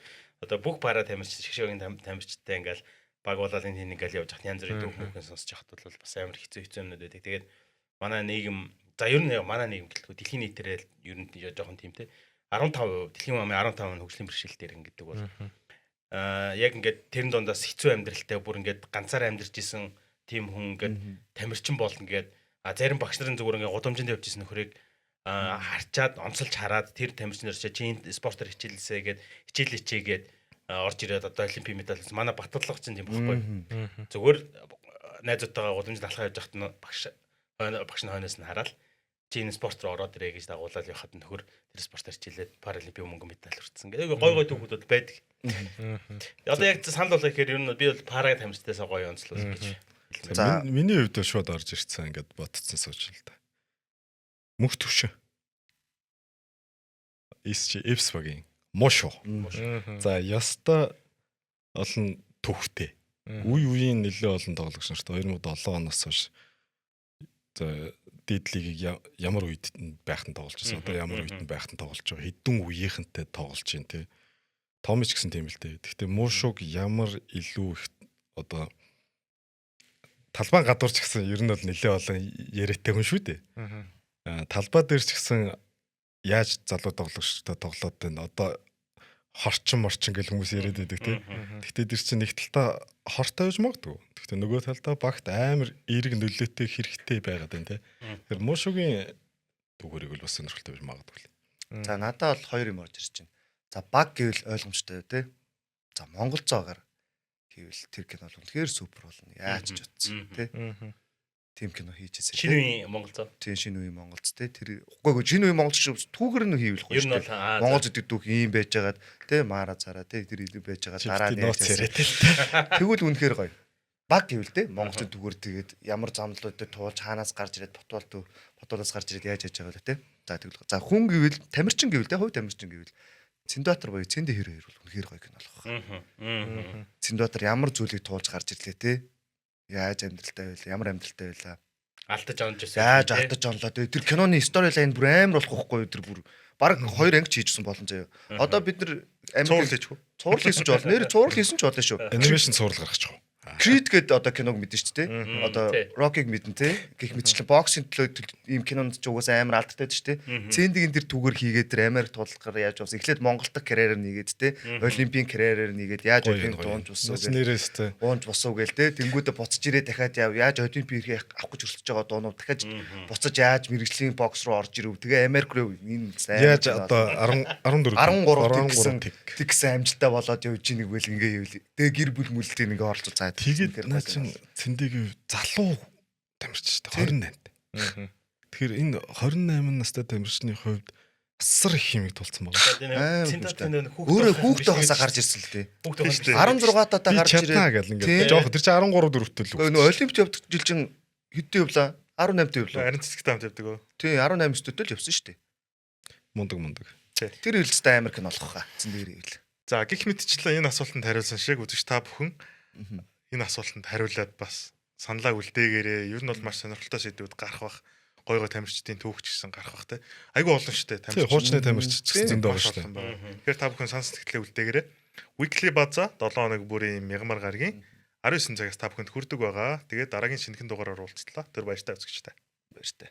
одоо бүх пара тамирч шгшөөгийн тамирчтай ингээл баг болоод энэ ингээл явж хат янз бүрийн дүүх мөхөн сонсож хат бол бас амар хэцүү юмнууд байдаг. Тэгээд манай нийгэм за ер нь манай нийгэм гэлтгүй дэлхийн нийтээрээ ер нь жоохон тийм те 15% дэлхийн амын 15% хөгжлийн бэрхшээл дээр ингэдэг бол яг ингээд тэрэн дундаас хэцүү амьдралтай бүр ингээд ганцаараа амьдарч исэн тийм хүн ингээд тамирчин болно гээд зарим багш нарын зүгээр ингээд гудамжинд явж исэн нөхрийг харчаад онцолж хараад тэр тамирчин нар чи спортоор хичээлээсээ гээд хичээл ичээгээд орж ирээд одоо олимпийн медаль манай Батлага чинь тийм байхгүй. Зүгээр найзуудтайгаа гудамжинд алхаа явж хахад нь багш нь хойноос нь хараад чи энэ спорт руу ороод ирээ гэж дагуулаад явахад нөхөр тэр спортоор хичээлээд паралимпийн мөнгө медаль хүртсэн. Ингээ гой гой түүхүүд байдаг. Одоо яг санал болгох гэхээр ер нь би бол параг тамирчтайсаа гоё онцлол гэж. За миний хувьд шууд орж ирсэн ингээд ботцсон сууж л да. Мөнх төвшин. Эвс багийн мошо. За яста олон төвхтэй. Үеийн нэлээд олон тоглогч нарт 2007 оноос хойш за дээдлийг ямар үед байхад тоглож байсан. Одоо ямар үед байхад тоглож байгаа. Хэдэн үеийнхэнтэй тоглож байна те. Томич гэсэн тийм л дээ. Гэхдээ мушуг ямар илүү их одоо талбай гадуурч гэсэн ер нь бол нэлээд олон яриатай хүн шүү дээ. Талбай дээр ч гэсэн яаж залуу тоглогчтой тоглоод байна. Одоо хорчин морчин гэл хүмүүс яриад байдаг тийм. Гэхдээ тэр чинь нэг талдаа хортой байж магадгүй. Гэхдээ нөгөө талдаа багт амар эерэг нөлөөтэй хэрэгтэй байгаад байна тийм. Тэр мушугийн дүүгэрийг бол бас сонирхолтой байж магадгүй. За надад бол хоёр юм орж ирж байна. За баг гэвэл ойлгомжтой тийм. За монголцоогоор гэвэл тэр кино бол үнэхээр супер болно. Яаж ч утсан тийм. Тим кино хийжээсэй. Шинэ үеийн монголцоо. Тийм шинэ үеийн монголц те тэр үгүй шинэ үеийн монголч түүхэр нь хийвэл гоё шүү дээ. Монгол зэдэг дүүх ийм байж байгаад те мара цараа те тэр илүү байж байгаа дараа нь тэгвэл үнэхээр гоё. Баг гэвэл те монголчууд түгээр тэгээд ямар замлуудад туулж хаанаас гарч ирээд ботуулаас гарч ирээд яаж яаж байгаа вэ те. За тэгвэл за хүн гэвэл тамирчин гэвэл те хувь тамирчин гэвэл Цэндбаатар боё Цэнди хэрэг бол үнэхээр гоё кино болох. Цэндбаатар ямар зүйлийг туулж гарч ирлээ те. Яаж амьдралтай байл, ямар амьдралтай байлаа. Алдаж онж байсан. Яаж алдаж онлоо. Тэр киноны стори лайн бүр амар болохгүй тэр бүр баг 2 анги хийжсэн болон заяа. Одоо бид нар цуврал хийчихв. Цуврал хийсэн ч болно. Нэр цуврал хийсэн ч болно шүү. Анимашн цуврал гаргачих. Creed гэдэг одоо киног мэдэн шүү дээ. Одоо Rocky-г мэдэн те. Гэх мэтчлэн боксинг төлөө ийм кинонд ч угаасаа амар алдтай шүү дээ. Цэндигийн тэр түүгээр хийгээд тэр Америк тулгалгаар яаж явсан. Эхлээд Монгол дахь карьераар нэгээд те. Олимпийн карьераар нэгээд яаж олимпиад дуунж босоо нэрээс те. Уунж босоо гээл те. Тэнгүүдээ буцаж ирээ дахиад яаж олимпийн ирэх авах гэж хүсэж байгаа дуунууд дахиад буцаж яаж мэрэгжлийн бокс руу орж ирэв. Тэгээ Америк руу энэ яаж одоо 13 тэгсэн амжилттай болоод явж ийн нэг байл ингээ явл. Тэгээ гэр бүл мүлдээ ингээ оролцоо цаад. Тэгээд наа чин Цэнdiгийн залуу тамирч шүү дээ 28-нд. Тэгэхээр энэ 28 настай тамирчны хувьд асар их хэмиг тулцсан байна. Өөрөө хүүхдээ хасаа гарч ирсэн л дээ. 16 татаа гарч ирээ гэл ингээд жоох тэр чинь 13 дөрөвтэй л үү. Нөө олимпиад явдаг жил чинь хэдэн явлаа? 18-д явлаа. Харин цэцэгтэй хамт явдаг. Тий 18-д л явсан шүү дээ. Мундаг. Тэр хилцтэй амар кино болох хаа. Цэндээр ивэл. За гих мэтчлэн энэ асуултанд хариулсан шиг үзэж та бүхэн энэ асуултанд хариулаад бас саналаа үлдээгээрээ ер нь бол маш сонирхолтой сэдвүүд гарах бах гой тамирчдын түүхч гэсэн гарах бах те айгүй олон шүү дээ тамирч хуучны тамирч гэсэн зөндөө шүү дээ. Тэгэхээр та бүхэн сонс сэтгэлээ үлдээгээрээ weekly база 7 хоног бүрийн мягмар гаргийн 19 цагаас та бүхэнд хүрдэг байгаа. Тэгээд дараагийн шинэхэн дугаараар уулзлаа. Тэр баяртай үзэгчтэй. Баяртай.